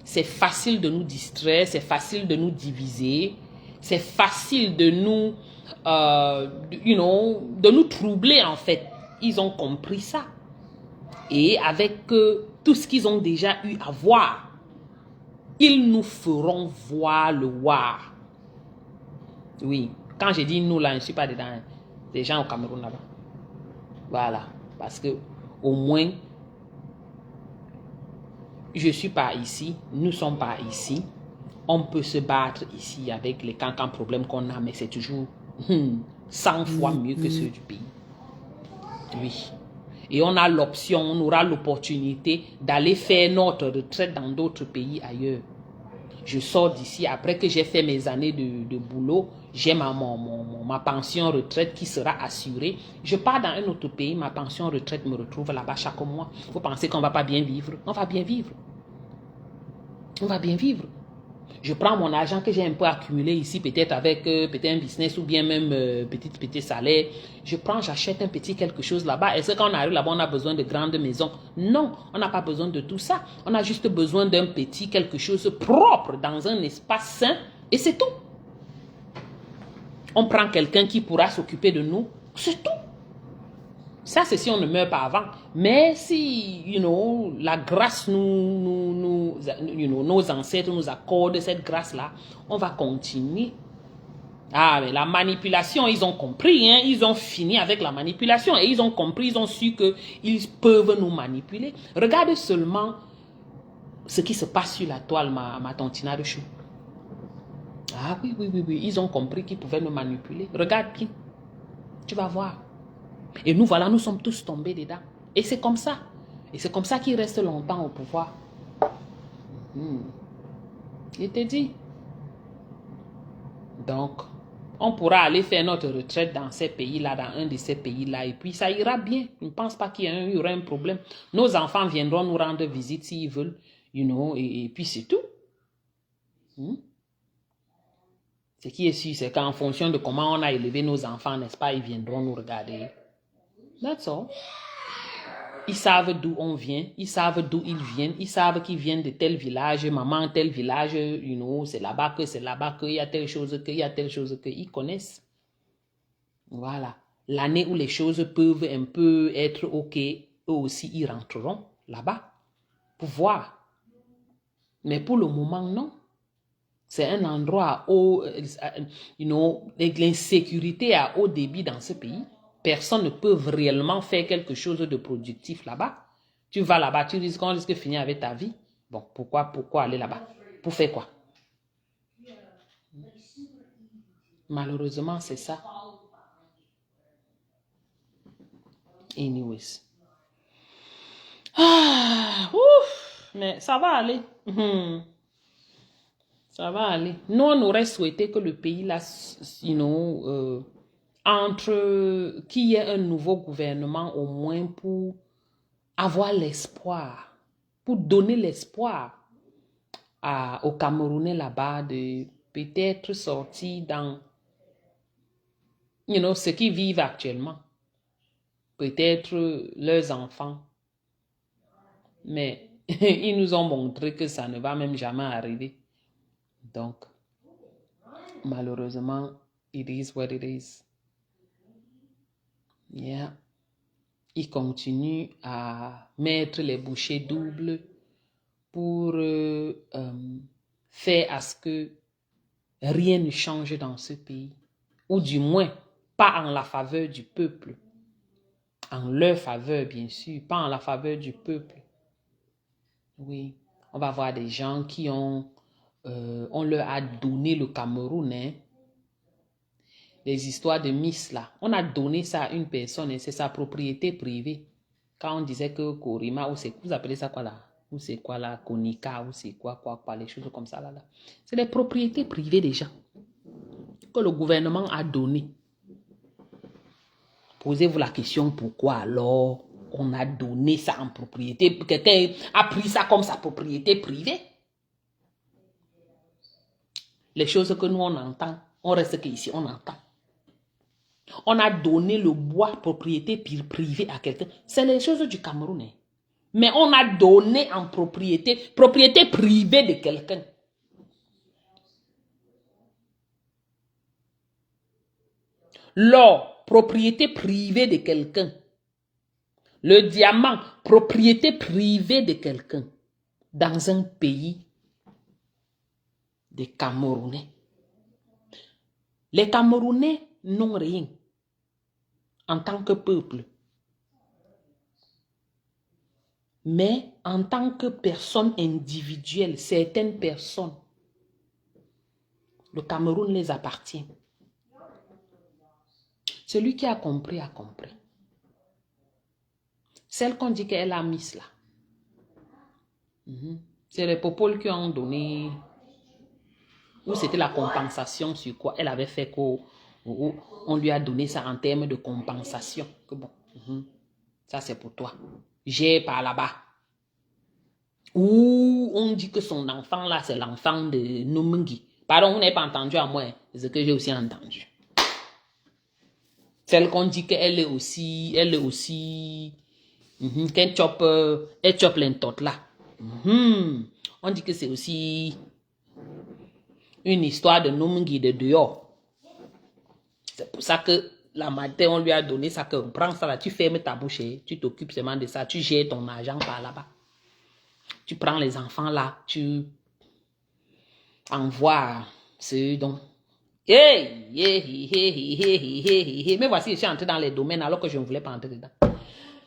C'est facile de nous distraire, c'est facile de nous diviser. C'est facile de nous... de nous troubler en fait. Ils ont compris ça. Et avec tout ce qu'ils ont déjà eu à voir, ils nous feront voir le voir. Oui, quand je dis nous là, je ne suis pas dedans. Des gens au Cameroun là-bas. Voilà, parce que au moins, je ne suis pas ici, nous ne sommes pas ici. On peut se battre ici avec les cancans problèmes qu'on a, mais c'est toujours 100 fois mieux que ceux du pays. Oui. Et on a l'option, on aura l'opportunité d'aller faire notre retraite dans d'autres pays ailleurs. Je sors d'ici, après que j'ai fait mes années de boulot, j'ai ma pension retraite qui sera assurée. Je pars dans un autre pays, ma pension retraite me retrouve là-bas chaque mois. Vous pensez qu'on ne va pas bien vivre? On va bien vivre. On va bien vivre. Je prends mon argent que j'ai un peu accumulé ici, peut-être avec peut-être un business ou bien même petit salaire. Je prends, j'achète un petit quelque chose là-bas. Est-ce que quand on arrive là-bas, on a besoin de grandes maisons? Non, on n'a pas besoin de tout ça. On a juste besoin d'un petit quelque chose propre dans un espace sain et c'est tout. On prend quelqu'un qui pourra s'occuper de nous, c'est tout. Ça, c'est si on ne meurt pas avant. Mais si, la grâce nos ancêtres nous accordent cette grâce-là, on va continuer. Ah, mais la manipulation, ils ont compris, hein, ils ont fini avec la manipulation et ils ont compris, ils ont su qu'ils peuvent nous manipuler. Regarde seulement ce qui se passe sur la toile, ma tontina de chou. Ah oui, ils ont compris qu'ils pouvaient nous manipuler. Regarde bien, tu vas voir. Et nous, voilà, nous sommes tous tombés dedans. Et c'est comme ça. Et c'est comme ça qu'ils restent longtemps au pouvoir. Il te dit. Donc, on pourra aller faire notre retraite dans ces pays-là, dans un de ces pays-là, et puis ça ira bien. Je ne pense pas qu'il y aura un problème. Nos enfants viendront nous rendre visite s'ils veulent, et puis c'est tout. Ce qui est sûr, c'est qu'en fonction de comment on a élevé nos enfants, n'est-ce pas, ils viendront nous regarder. That's all. Ils savent d'où on vient, ils savent d'où ils viennent, ils savent qu'ils viennent de tel village, maman, tel village, c'est là-bas qu'il y a telle chose, ils connaissent. Voilà. L'année où les choses peuvent un peu être OK, eux aussi, ils rentreront là-bas pour voir. Mais pour le moment, non. C'est un endroit où, l'insécurité à haut débit dans ce pays. Personne ne peut réellement faire quelque chose de productif là-bas. Tu vas là-bas, tu risques de finir avec ta vie. Bon, pourquoi aller là-bas? Pour faire quoi? Malheureusement, c'est ça. Anyways. Mais ça va aller. Ça va aller. Nous, on aurait souhaité que le pays, là, qu'il y ait un nouveau gouvernement au moins pour avoir l'espoir, pour donner l'espoir aux Camerounais là-bas de peut-être sortir dans ce qu'ils vivent actuellement. Peut-être leurs enfants. Mais ils nous ont montré que ça ne va même jamais arriver. Donc, malheureusement, it is what it is. Yeah. Ils continuent à mettre les bouchées doubles pour faire à ce que rien ne change dans ce pays. Ou du moins, pas en la faveur du peuple. En leur faveur, bien sûr, pas en la faveur du peuple. Oui, on va voir des gens qui on leur a donné le Cameroun, hein. Les histoires de Miss là, on a donné ça à une personne et c'est sa propriété privée. Quand on disait que Korima, ou c'est, vous appelez ça quoi là? Ou c'est quoi là? Konika, ou c'est quoi, les choses comme ça là. C'est les propriétés privées des gens que le gouvernement a donné. Posez-vous la question, pourquoi alors on a donné ça en propriété? Quelqu'un a pris ça comme sa propriété privée? Les choses que nous on entend, on reste qu'ici, on entend. On a donné le bois propriété privée à quelqu'un. C'est les choses du Cameroun. Mais on a donné en propriété privée de quelqu'un. L'or, propriété privée de quelqu'un. Le diamant, propriété privée de quelqu'un. Dans un pays des Camerounais. Les Camerounais n'ont rien en tant que peuple. Mais en tant que personne individuelle, certaines personnes, le Cameroun les appartient. Celui qui a compris, a compris. Celle qu'on dit qu'elle a mise là. C'est les Popoles qui ont donné Ou c'était la compensation sur quoi? Elle avait fait qu'on on lui a donné ça en termes de compensation. Que bon, ça c'est pour toi. J'ai par là-bas. Ou on dit que son enfant là, c'est l'enfant de Numungi. Pardon, vous n'avez pas entendu à moi, c'est ce que j'ai aussi entendu. Celle qu'on dit qu'elle est aussi, qu'elle chope l'entote là. On dit que c'est aussi une histoire de Numungi de dehors. C'est pour ça que la matin, on lui a donné ça, que prends ça là, tu fermes ta bouche, tu t'occupes seulement de ça, tu gères ton argent par là-bas. Tu prends les enfants là, tu envoies ceux dont... Mais voici, je suis entré dans les domaines alors que je ne voulais pas entrer dedans.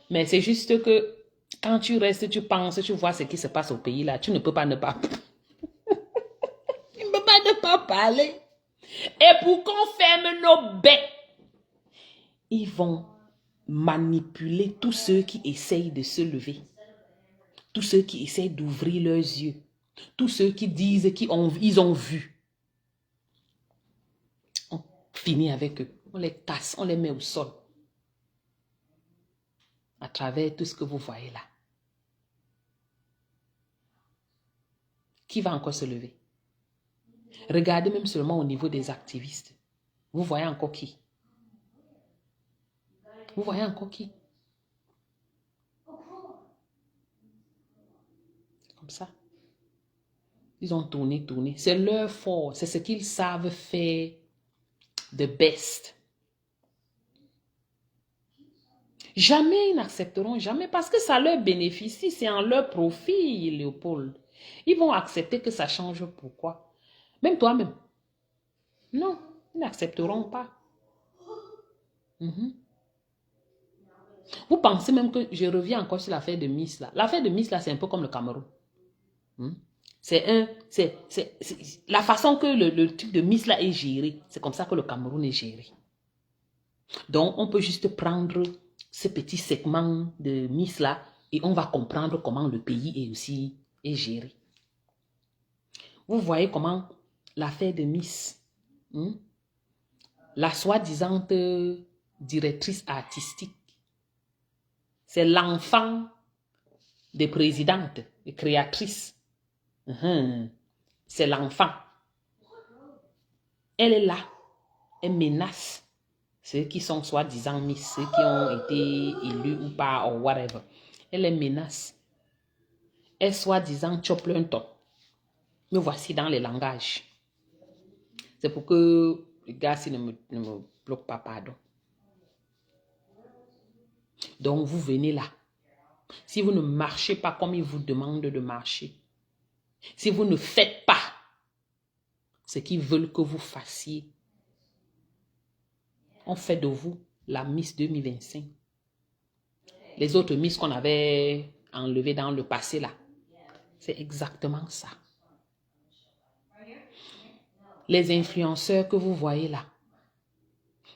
Mais c'est juste que quand tu restes, tu penses, tu vois ce qui se passe au pays là, tu ne peux pas ne pas... tu ne peux pas ne pas parler. Et pour qu'on ferme nos becs, ils vont manipuler tous ceux qui essayent de se lever. Tous ceux qui essayent d'ouvrir leurs yeux. Tous ceux qui disent qu'ils ont vu. On finit avec eux. On les casse, on les met au sol. À travers tout ce que vous voyez là. Qui va encore se lever? Regardez même seulement au niveau des activistes. Vous voyez encore qui? Vous voyez encore qui? Comme ça. Ils ont tourné. C'est leur force. C'est ce qu'ils savent faire de best. Jamais ils n'accepteront, jamais, parce que ça leur bénéficie, c'est en leur profit, Léopold. Ils vont accepter que ça change. Pourquoi? Même toi-même. Non, ils n'accepteront pas. Vous pensez même que je reviens encore sur l'affaire de Miss là. L'affaire de Miss là, c'est un peu comme le Cameroun. C'est la façon que le truc de Miss là est géré. C'est comme ça que le Cameroun est géré. Donc, on peut juste prendre ce petit segment de Miss là et on va comprendre comment le pays est géré. Vous voyez comment l'affaire de Miss, la soi-disant directrice artistique, c'est l'enfant des présidentes, des créatrices. C'est l'enfant. Elle est là. Elle menace ceux qui sont soi-disant Miss, ceux qui ont été élus ou pas, ou whatever. Elle les menace. Elle soi-disant chope un ton. Me voici dans les langages. C'est pour que les gars ne me bloquent pas, pardon. Donc vous venez là. Si vous ne marchez pas comme ils vous demandent de marcher, si vous ne faites pas ce qu'ils veulent que vous fassiez, on fait de vous la Miss 2025. Les autres Miss qu'on avait enlevées dans le passé là, c'est exactement ça. Les influenceurs que vous voyez là,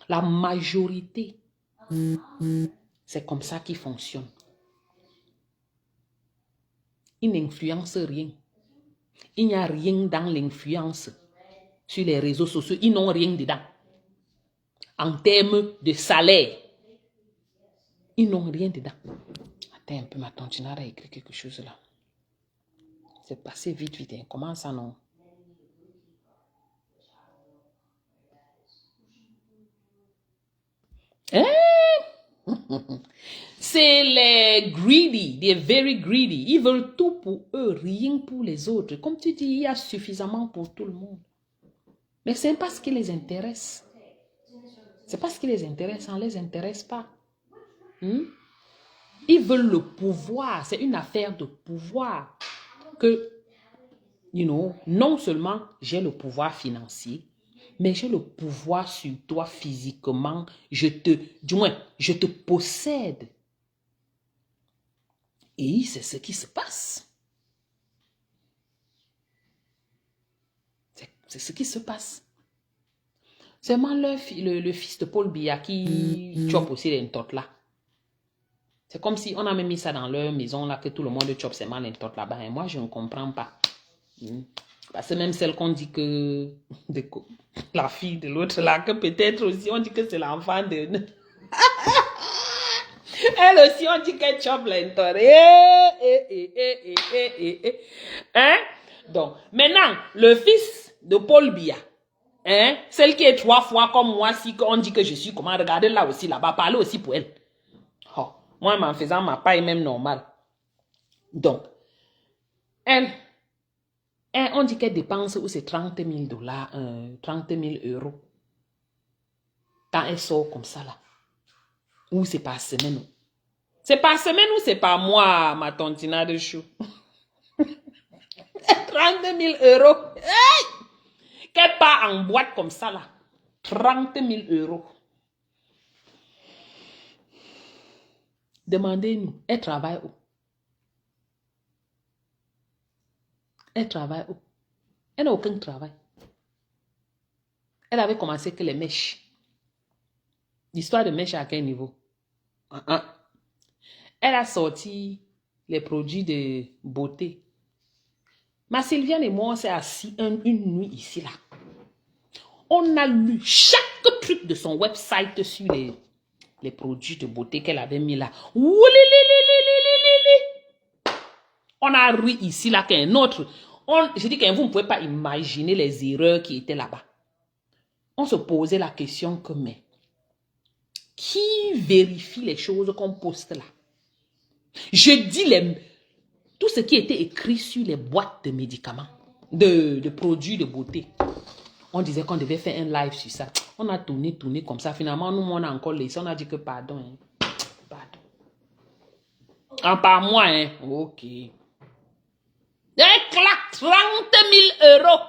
la majorité, c'est comme ça qu'ils fonctionnent. Ils n'influencent rien. Il n'y a rien dans l'influence sur les réseaux sociaux. Ils n'ont rien dedans. En termes de salaire, ils n'ont rien dedans. Attends un peu, ma tante, tu n'as pas écrit quelque chose là. C'est passé vite. Hein. Comment ça, non? C'est les greedy, they are very greedy. Ils veulent tout pour eux, rien pour les autres. Comme tu dis, il y a suffisamment pour tout le monde. Mais ce n'est pas ce qui les intéresse. C'est pas ce qui les intéresse, ça ne les intéresse pas. Ils veulent le pouvoir, c'est une affaire de pouvoir. Que, non seulement j'ai le pouvoir financier, mais j'ai le pouvoir sur toi physiquement. Je te possède. Et c'est ce qui se passe. C'est ce qui se passe. Seulement le fils de Paul Biya qui chope aussi les tortes là. C'est comme si on a même mis ça dans leur maison là, que tout le monde chope seulement les tortes là-bas. Et moi, je ne comprends pas. Parce que même celle qu'on dit que... la fille de l'autre là, que peut-être aussi, on dit que c'est l'enfant de... Elle aussi, on dit qu'elle chope l'intore. Hein? Donc, maintenant, le fils de Paul Biya, hein? Celle qui est 3 fois comme moi, si on dit que je suis comment, regardez là aussi, là-bas, parlez aussi pour elle. Oh, moi, en faisant ma paille même normale. Donc, elle, on dit qu'elle dépense où c'est 30 000 $, 30 000 €. Quand elle sort comme ça là. Ou c'est par semaine. C'est par semaine ou c'est par mois, ma tontina de chou? 30 000 €. Hey! Qu'elle part en boîte comme ça là. 30 000 €. Demandez-nous, elle travaille où? Elle travaille où? Elle n'a aucun travail. Elle avait commencé que les mèches. L'histoire de mèches à quel niveau? Elle a sorti les produits de beauté. Ma Sylviane et moi, on s'est assis une nuit ici là. On a lu chaque truc de son website sur les produits de beauté qu'elle avait mis là. On a ri ici là qu'un autre. Je dis que vous ne pouvez pas imaginer les erreurs qui étaient là-bas. On se posait la question que, mais, qui vérifie les choses qu'on poste là? Je dis tout ce qui était écrit sur les boîtes de médicaments, de produits de beauté. On disait qu'on devait faire un live sur ça. On a tourné comme ça. Finalement, nous, on a encore laissé. On a dit que pardon. Hein. Pardon. Par mois, hein. Ok. Et clac, 30 000 €.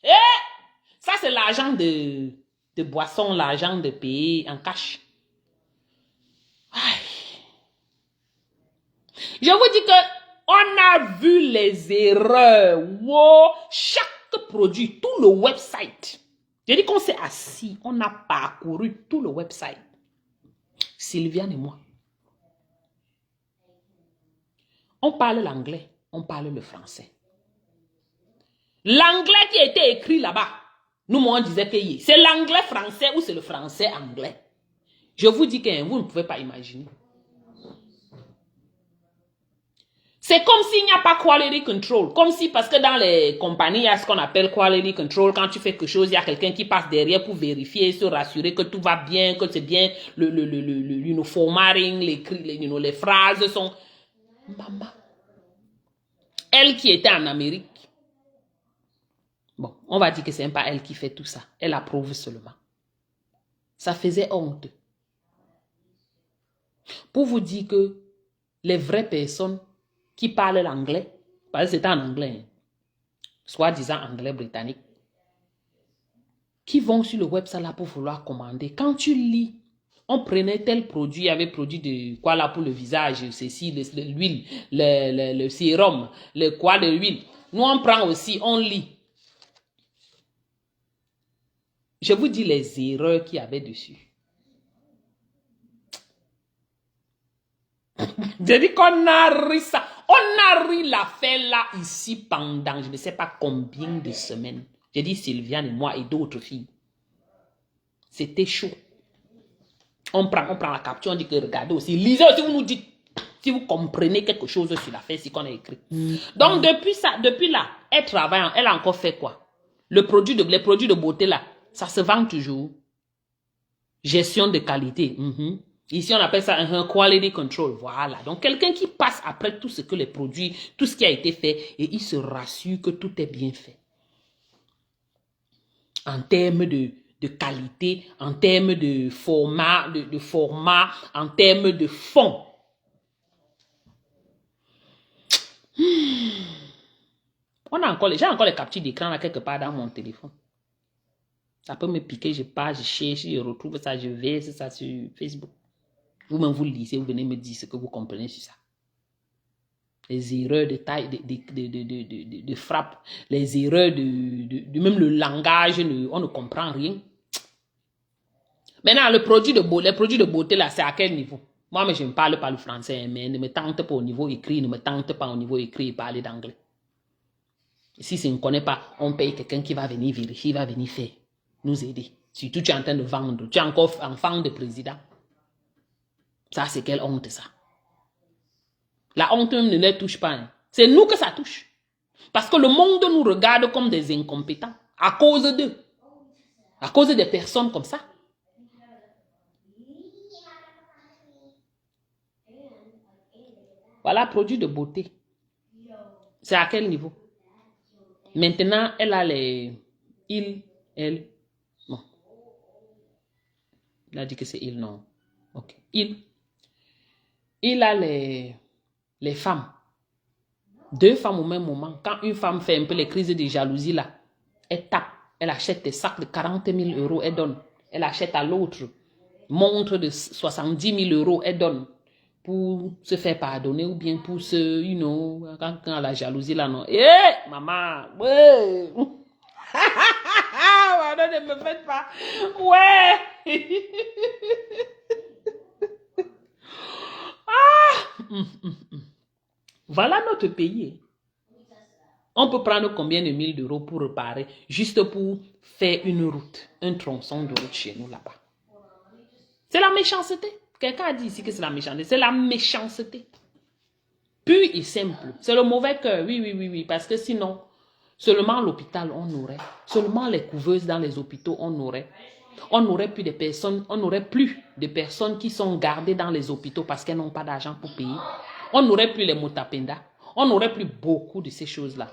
Eh? Ça, c'est l'argent de boisson, l'argent de payer en cash. Aïe. Je vous dis que on a vu les erreurs. Wow. Chaque produit, tout le website. Je dis qu'on s'est assis, on a parcouru tout le website. Sylviane et moi. On parle l'anglais, on parle le français. L'anglais qui était écrit là-bas, nous, on disait que c'est l'anglais français ou c'est le français anglais. Je vous dis que vous ne pouvez pas imaginer. C'est comme s'il n'y a pas quality control. Comme si, parce que dans les compagnies, il y a ce qu'on appelle quality control. Quand tu fais quelque chose, il y a quelqu'un qui passe derrière pour vérifier, se rassurer que tout va bien, que c'est bien, le formatting, les phrases sont... Maman. Elle qui était en Amérique. Bon, on va dire que c'est pas elle qui fait tout ça. Elle approuve seulement. Ça faisait honte. Pour vous dire que les vraies personnes qui parlent l'anglais, parce que c'était en anglais, soi-disant anglais britannique, qui vont sur le website là pour vouloir commander. Quand tu lis, on prenait tel produit, il y avait produit de quoi là pour le visage, ceci, l'huile, le sérum, le quoi de l'huile. Nous on prend aussi, on lit. Je vous dis les erreurs qu'il y avait dessus. Je dis qu'on a ri ça. On a ri l'affaire là ici pendant je ne sais pas combien de semaines. J'ai dit Sylviane et moi et d'autres filles. C'était chaud. On prend la capture, on dit que regardez aussi. Lisez aussi, vous nous dites si vous comprenez quelque chose sur l'affaire, si qu'on a écrit. Donc depuis là, elle travaille, elle a encore fait quoi? Les produits de beauté là, ça se vend toujours. Gestion de qualité. Ici, on appelle ça un quality control. Voilà. Donc, quelqu'un qui passe après tout ce que les produits, tout ce qui a été fait, et il se rassure que tout est bien fait. En termes de qualité, en termes de format, en termes de fond. J'ai encore les captures d'écran là quelque part dans mon téléphone. Ça peut me piquer, je pars, je cherche, je retrouve ça, je verse ça sur Facebook. Vous-même vous lisez, vous venez me dire ce que vous comprenez sur ça. Les erreurs de taille, de frappe, les erreurs même le langage, on ne comprend rien. Maintenant, les produits de beauté là, c'est à quel niveau? Moi, mais je ne parle pas le français, mais ne me tente pas au niveau écrit, ne me tente pas au niveau écrit et parler d'anglais. Si on ne connaît pas, on paye quelqu'un qui va venir vérifier, va venir faire, nous aider. Surtout, tu es en train de vendre, tu es encore enfant de président. Ça, c'est quelle honte, ça? La honte même ne les touche pas. Hein. C'est nous que ça touche. Parce que le monde nous regarde comme des incompétents. À cause d'eux. À cause des personnes comme ça. Voilà, produit de beauté. C'est à quel niveau? Maintenant, elle a les... Elle... Bon. Il a dit que c'est il, non. Ok. Il a les femmes. 2 femmes au même moment. Quand une femme fait un peu les crises de jalousie là, elle tape, elle achète des sacs de 40 000 euros, elle donne. Elle achète à l'autre montre de 70 000 euros, elle donne pour se faire pardonner ou bien pour se, you know, quand la jalousie là, non. Eh, maman, ouais. Pardon, ne me faites pas. Ouais. Voilà notre pays. On peut prendre combien de 1000 d'euros pour réparer, juste pour faire une route, un tronçon de route chez nous là-bas. C'est la méchanceté. Quelqu'un a dit ici que c'est la méchanceté. C'est la méchanceté. Pure et simple. C'est le mauvais cœur. Oui. Parce que sinon, seulement l'hôpital, on aurait. Seulement les couveuses dans les hôpitaux, on aurait. On n'aurait plus de personnes, on n'aurait plus de personnes qui sont gardées dans les hôpitaux parce qu'elles n'ont pas d'argent pour payer. On n'aurait plus les motapenda. On n'aurait plus beaucoup de ces choses-là.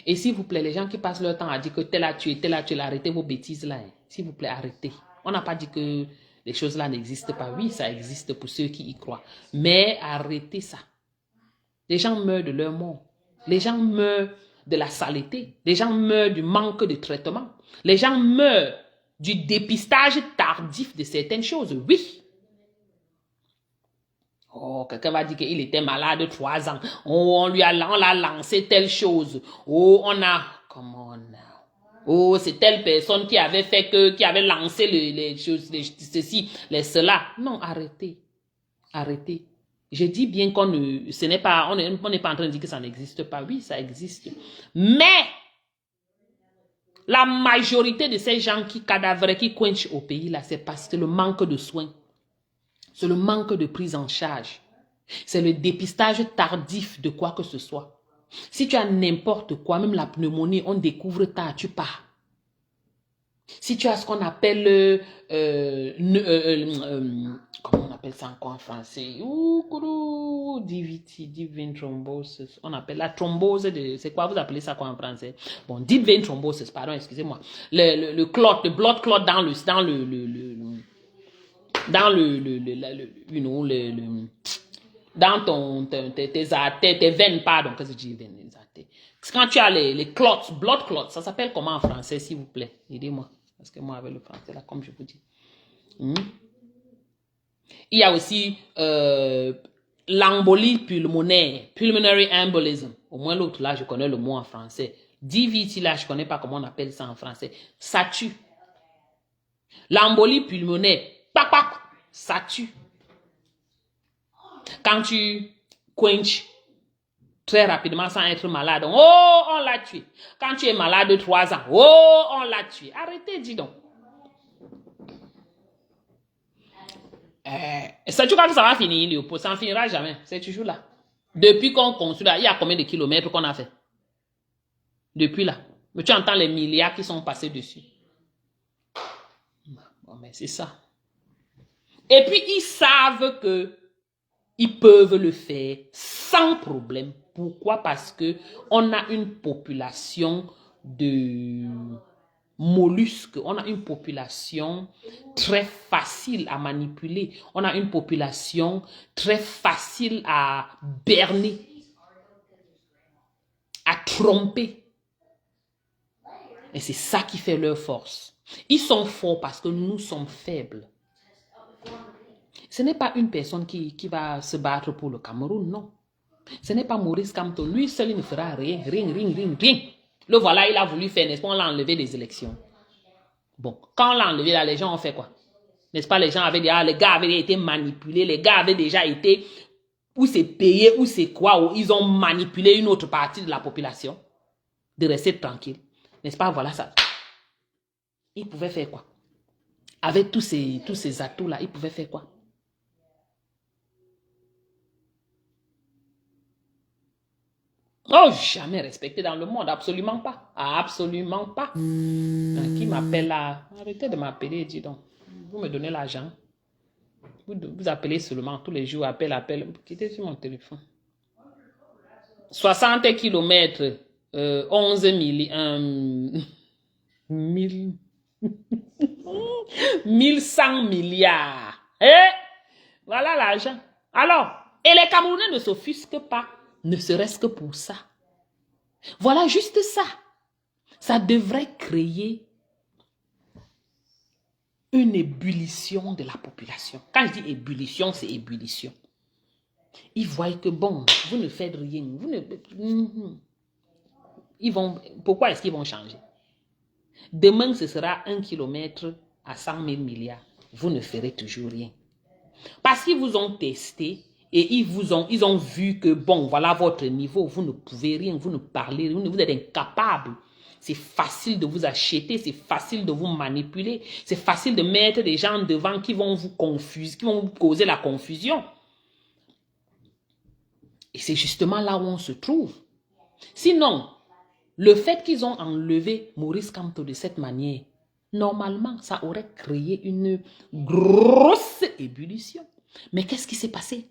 Et s'il vous plaît, les gens qui passent leur temps à dire que tel a tué, arrêtez vos bêtises là. Hein. S'il vous plaît, arrêtez. On n'a pas dit que les choses là n'existent pas. Oui, ça existe pour ceux qui y croient. Mais arrêtez ça. Les gens meurent de leur mort. Les gens meurent de la saleté. Les gens meurent du manque de traitement. Les gens meurent du dépistage tardif de certaines choses. Oui. Oh, quelqu'un va dire qu'il était malade 3 ans. Oh, on l'a lancé telle chose. Oh, on a... Comment on a... Oh, c'est telle personne qui avait qui avait lancé les choses, ceci, cela. Non, arrêtez. Arrêtez. Je dis bien qu'on ne... Ce n'est pas... On n'est pas en train de dire que ça n'existe pas. Oui, ça existe. Mais... La majorité de ces gens qui cadavrent, qui coinchent au pays, là, c'est parce que le manque de soins. C'est le manque de prise en charge. C'est le dépistage tardif de quoi que ce soit. Si tu as n'importe quoi, même la pneumonie, on découvre tard, tu pars. Si tu as ce qu'on appelle... comment on appelle ça encore en français? DVT, deep vein thrombosis. On appelle la thrombose de... C'est quoi vous appelez ça quoi en français? Bon, deep vein thrombosis, pardon, excusez-moi. Le clot, le blood clot dans tes veines, pardon, qu'est-ce que je dis, veines, quand tu as les clots, blood clots, ça s'appelle comment en français, s'il vous plaît? Aidez-moi, parce que moi, avec le français, là, comme je vous dis. Il y a aussi l'embolie pulmonaire, pulmonary embolism. Au moins l'autre, là, je connais le mot en français. DVT, là, je connais pas comment on appelle ça en français. Ça tue. L'embolie pulmonaire, ça tue. Quand tu quenches très rapidement sans être malade, oh, on l'a tué. Quand tu es malade de 3 ans, oh, on l'a tué. Arrêtez, dis donc. Ça, tu crois que ça va finir, Léopold? Ça ne finira jamais. C'est toujours là. Depuis qu'on construit là, il y a combien de kilomètres qu'on a fait? Depuis là. Mais tu entends les milliards qui sont passés dessus. Bon, mais c'est ça. Et puis, ils savent que ils peuvent le faire sans problème. Pourquoi? Parce que on a une population de mollusques. On a une population très facile à manipuler. On a une population très facile à berner, à tromper. Et c'est ça qui fait leur force. Ils sont forts parce que nous sommes faibles. Ce n'est pas une personne qui va se battre pour le Cameroun, non. Ce n'est pas Maurice Kamto. Lui seul, il ne fera rien. Le voilà, il a voulu faire, n'est-ce pas, on l'a enlevé des élections. Bon, quand on l'a enlevé, là, les gens ont fait quoi? N'est-ce pas, les gens avaient dit, les gars avaient été manipulés, les gars avaient déjà été ou c'est payé, ou c'est quoi, ou ils ont manipulé une autre partie de la population de rester tranquille. N'est-ce pas? Voilà ça. Ils pouvaient faire quoi? Avec tous ces atouts-là, ils pouvaient faire quoi? Oh, jamais respecté dans le monde, absolument pas. Absolument pas. Qui m'appelle là? Arrêtez de m'appeler, dis donc. Vous me donnez l'argent. Vous appelez seulement tous les jours, appel. Quittez sur mon téléphone. 60 kilomètres, 11 1100 milliards. Eh? Voilà l'argent. Alors, et les Camerounais ne s'offusquent pas, ne serait-ce que pour ça. Voilà juste ça. Ça devrait créer une ébullition de la population. Quand je dis ébullition, c'est ébullition. Ils voient que bon, vous ne faites rien. Vous ne... Pourquoi est-ce qu'ils vont changer? Demain, ce sera 1 kilomètre à 100 000 milliards. Vous ne ferez toujours rien. Parce qu'ils vous ont testé et ils ont vu que bon, voilà votre niveau. Vous ne pouvez rien, vous ne parlez, vous êtes incapable. C'est facile de vous acheter, c'est facile de vous manipuler, c'est facile de mettre des gens devant qui vont vous confuser, qui vont vous causer la confusion. Et c'est justement là où on se trouve. Sinon, le fait qu'ils ont enlevé Maurice Kamto de cette manière, normalement, ça aurait créé une grosse ébullition. Mais qu'est-ce qui s'est passé?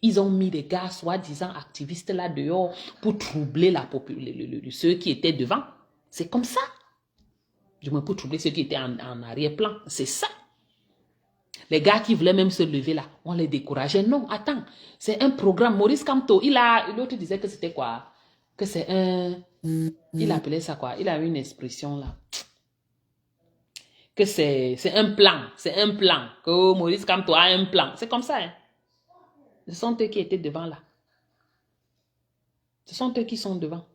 Ils ont mis des gars soi-disant activistes là dehors pour troubler ceux qui étaient devant. C'est comme ça. Du moins pour troubler ceux qui étaient en arrière-plan. C'est ça. Les gars qui voulaient même se lever là, on les décourageait. Non, attends, c'est un programme. Maurice Kamto, l'autre disait que c'était quoi? Que c'est un... Il appelait ça quoi? Il a une expression là. Que c'est un plan. C'est un plan. Que Maurice Kamto a un plan. C'est comme ça. Hein? Ce sont eux qui étaient devant là. Ce sont eux qui sont devant.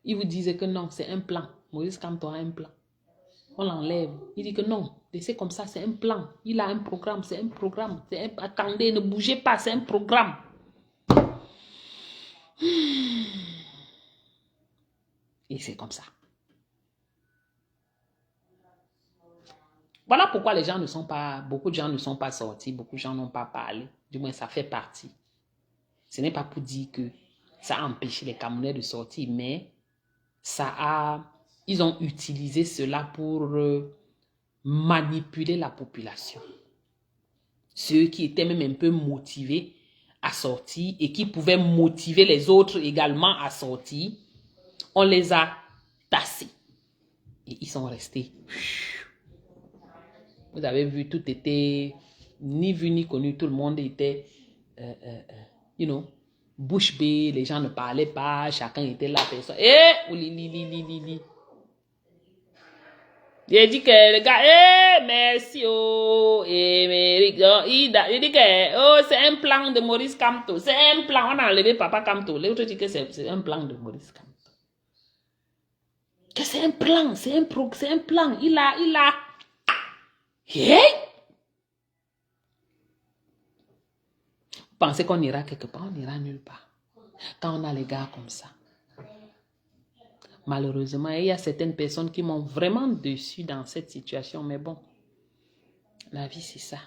Ils vous disaient que non, c'est un plan. Maurice Kamto a un plan. On l'enlève. Il dit que non, laissez comme ça, c'est un plan. Il a un programme, c'est un programme. Attendez, ne bougez pas, c'est un programme. Et c'est comme ça. Voilà pourquoi beaucoup de gens ne sont pas sortis, beaucoup de gens n'ont pas parlé. Du moins, ça fait partie. Ce n'est pas pour dire que ça a empêché les Camerounais de sortir, mais ils ont utilisé cela pour manipuler la population. Ceux qui étaient même un peu motivés à sortir et qui pouvaient motiver les autres également à sortir, on les a tassés. Et ils sont restés. Vous avez vu, tout était ni vu ni connu. Tout le monde était, bouche bée. Les gens ne parlaient pas. Chacun était là. Personne. J'ai dit que le gars, merci, oh, il dit que, oh, c'est un plan de Maurice Kamto. C'est un plan. On a enlevé Papa Kamto. L'autre dit que c'est un plan de Maurice Kamto. Que c'est un plan, c'est un plan. Il a. Hey! Vous pensez qu'on ira quelque part? On n'ira nulle part. Quand on a les gars comme ça. Malheureusement, il y a certaines personnes qui m'ont vraiment déçu dans cette situation. Mais bon, la vie, c'est ça.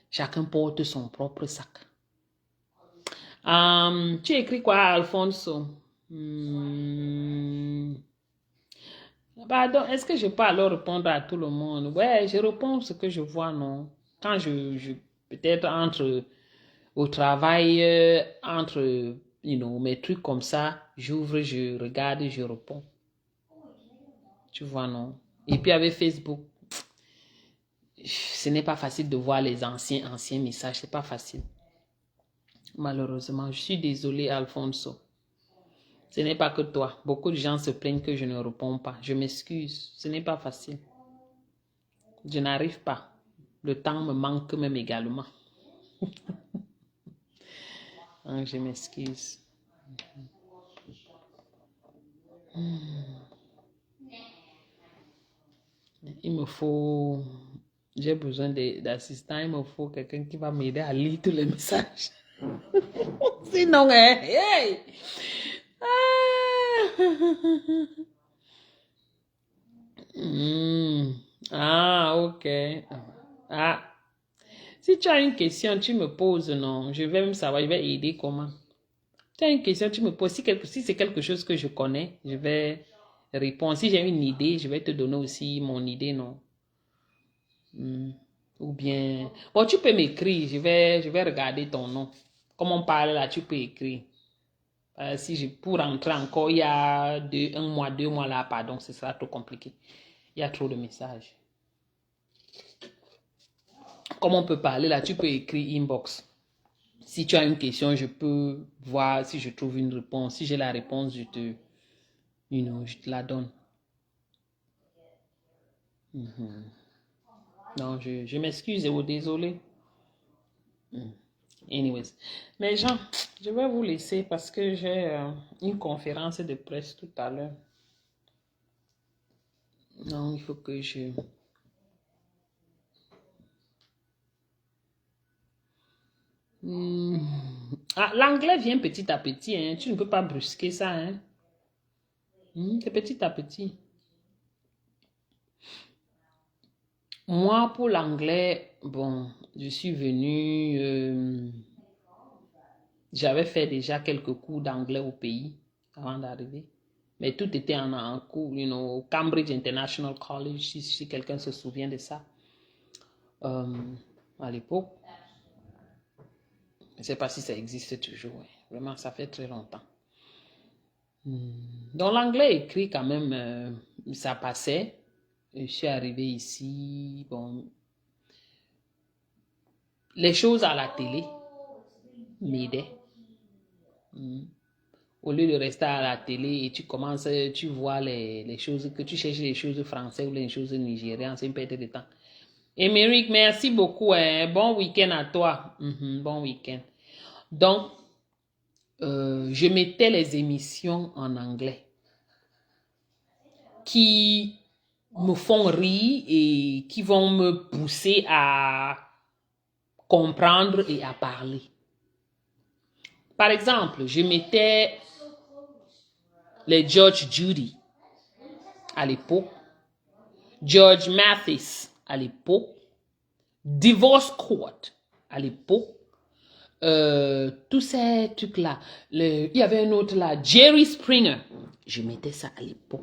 Chacun porte son propre sac. Tu écris quoi, Alfonso? Pardon, est-ce que je peux alors répondre à tout le monde? Ouais, je réponds ce que je vois, non? Quand je peut-être entre au travail, entre mes trucs comme ça, j'ouvre, je regarde, je réponds. Tu vois, non? Et puis avec Facebook, ce n'est pas facile de voir les anciens messages, c'est pas facile. Malheureusement, je suis désolée, Alfonso. Ce n'est pas que toi. Beaucoup de gens se plaignent que je ne réponds pas. Je m'excuse. Ce n'est pas facile. Je n'arrive pas. Le temps me manque même également. Je m'excuse. Il me faut J'ai besoin d'assistant. Il me faut quelqu'un qui va m'aider à lire tous les messages. Sinon, hein, hey! Ah! Hmm. Ah, ok. Ah, si tu as une question, tu me poses, non? Je vais même savoir, je vais aider comment. Tu as une question, tu me poses. Si c'est quelque chose que je connais, je vais répondre. Si j'ai une idée, je vais te donner aussi mon idée, non? Hmm. Ou bien... Bon, tu peux m'écrire, je vais regarder ton nom. Comme on parle là, tu peux écrire. Si je, pour rentrer encore, il y a un mois, 2 mois là, pardon, ce sera trop compliqué. Il y a trop de messages. Comme on peut parler là, tu peux écrire inbox. Si tu as une question, je peux voir si je trouve une réponse. Si j'ai la réponse, je te la donne. Non, je m'excuse, désolé. Anyways. Mais Jean, je vais vous laisser parce que j'ai une conférence de presse tout à l'heure. Non, il faut que je... Ah, l'anglais vient petit à petit, hein. Tu ne peux pas brusquer ça, hein. C'est petit à petit. Moi, pour l'anglais, bon, je suis venue... j'avais fait déjà quelques cours d'anglais au pays avant d'arriver. Mais tout était en cours, au Cambridge International College, si quelqu'un se souvient de ça. À l'époque. Je ne sais pas si ça existe toujours. Ouais. Vraiment, ça fait très longtemps. Donc, l'anglais écrit quand même, ça passait. Je suis arrivée ici. Bon, les choses à la télé m'aidaient. Au lieu de rester à la télé et tu vois les choses, que tu cherches les choses françaises ou les choses nigériennes, c'est une perte de temps. Émeric, merci beaucoup. Bon week-end à toi. Bon week-end. Donc, je mettais les émissions en anglais qui me font rire et qui vont me pousser à comprendre et à parler. Par exemple, je mettais les Judge Judy à l'époque, George Mathis à l'époque, Divorce Court à l'époque, tous ces trucs-là. Il y avait un autre là, Jerry Springer. Je mettais ça à l'époque.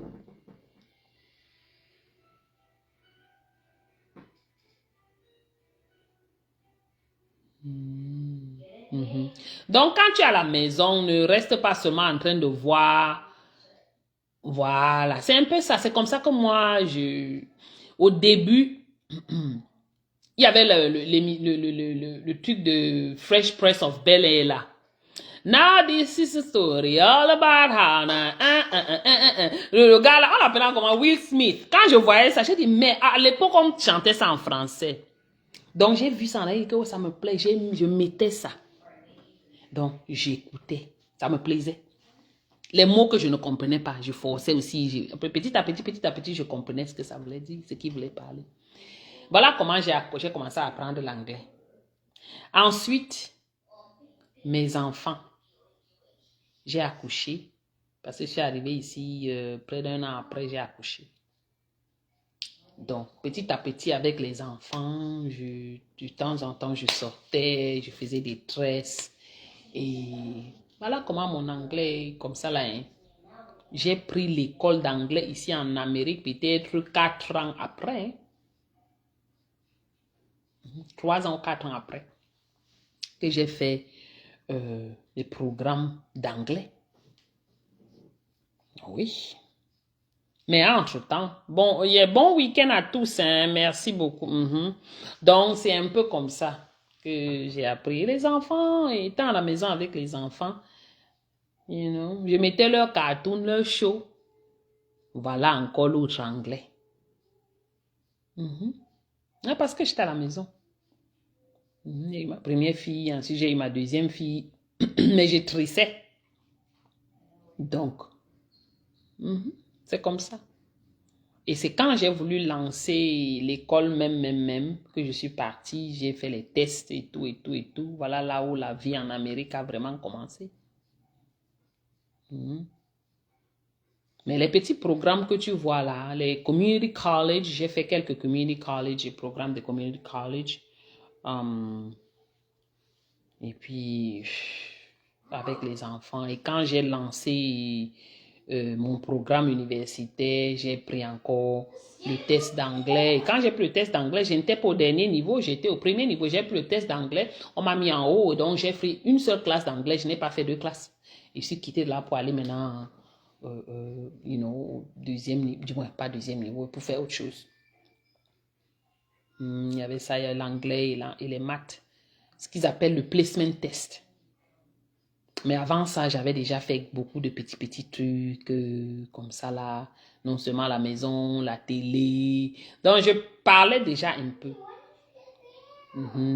Donc, quand tu es à la maison, ne reste pas seulement en train de voir. Voilà, c'est un peu ça. C'est comme ça que moi, au début, il y avait le truc de Fresh Prince of Bel-Air là. Now this is a story all about how... Le gars là, on l'appelait comment? Will Smith. Quand je voyais ça, j'ai dit, mais à l'époque, on chantait ça en français. Donc, j'ai vu ça, et que ça me plaît. Je mettais ça. Donc, j'écoutais. Ça me plaisait. Les mots que je ne comprenais pas, je forçais aussi. Petit à petit, je comprenais ce que ça voulait dire, ce qu'il voulait parler. Voilà comment j'ai commencé à apprendre l'anglais. Ensuite, mes enfants. J'ai accouché. Parce que je suis arrivée ici, près d'1 an après, j'ai accouché. Donc, petit à petit, avec les enfants, de temps en temps, je sortais, je faisais des tresses. Et voilà comment mon anglais, comme ça là, hein. J'ai pris l'école d'anglais ici en Amérique peut-être 4 ans après. 3 ans ou 4 ans après. Que j'ai fait les programmes d'anglais. Oui. Mais entre-temps, bon, il y a bon week-end à tous, hein, merci beaucoup. Donc, c'est un peu comme ça que j'ai appris. Les enfants, étant à la maison avec les enfants, je mettais leur cartoon, leur show. Voilà encore l'autre anglais. Parce que j'étais à la maison. J'ai eu ma première fille, ensuite j'ai eu ma deuxième fille, mais je trissais. Donc, c'est comme ça. Et c'est quand j'ai voulu lancer l'école même, que je suis partie, j'ai fait les tests et tout. Voilà là où la vie en Amérique a vraiment commencé. Mais les petits programmes que tu vois là, les community college, j'ai fait quelques community college et programmes de community college. Et puis, avec les enfants. Et quand j'ai lancé mon programme universitaire, j'ai pris encore le test d'anglais. Et quand j'ai pris le test d'anglais, je n'étais pas au dernier niveau, j'étais au premier niveau. J'ai pris le test d'anglais, on m'a mis en haut, donc j'ai pris une seule classe d'anglais, je n'ai pas fait deux classes. Et je suis quitté de là pour aller maintenant, au deuxième niveau, du moins pas deuxième niveau, pour faire autre chose. Il y avait ça, il y a l'anglais et les maths, ce qu'ils appellent le placement test. Mais avant ça, j'avais déjà fait beaucoup de petits trucs comme ça là. Non seulement la maison, la télé. Donc, je parlais déjà un peu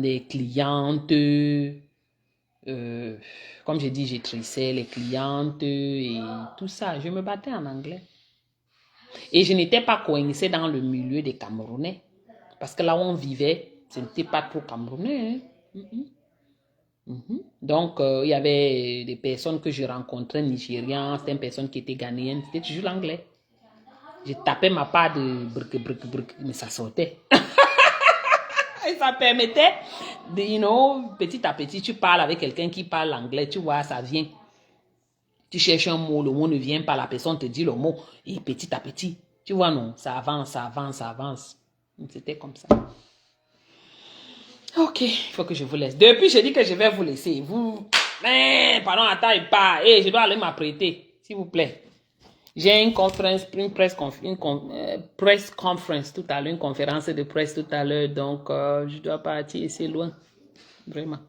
des clientes. Comme j'ai dit, j'ai trissé les clientes et tout ça. Je me battais en anglais. Et je n'étais pas coincée dans le milieu des Camerounais. Parce que là où on vivait, ce n'était pas trop Camerounais. Donc, il y avait des personnes que je rencontrais, Nigérians, c'était une personne qui était ghanéenne, c'était toujours l'anglais. Je tapais ma part de bric, mais ça sortait. Et ça permettait, petit à petit, tu parles avec quelqu'un qui parle anglais, tu vois, ça vient. Tu cherches un mot, le mot ne vient pas, la personne te dit le mot, et petit à petit, tu vois, non, ça avance. C'était comme ça. Ok, il faut que je vous laisse. Depuis, je dis que je vais vous laisser. Pardon, attends, pas. Je dois aller m'apprêter, s'il vous plaît. J'ai une press conference tout à l'heure, une conférence de presse tout à l'heure, donc je dois partir, c'est loin, vraiment.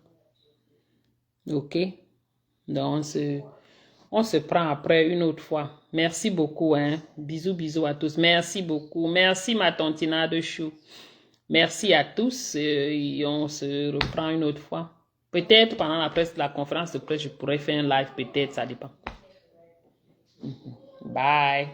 Ok, donc on se prend après une autre fois. Merci beaucoup, hein. Bisous à tous. Merci beaucoup. Merci ma tontina de chou. Merci à tous et on se reprend une autre fois. Peut-être pendant la conférence de presse, je pourrais faire un live, peut-être, ça dépend. Bye.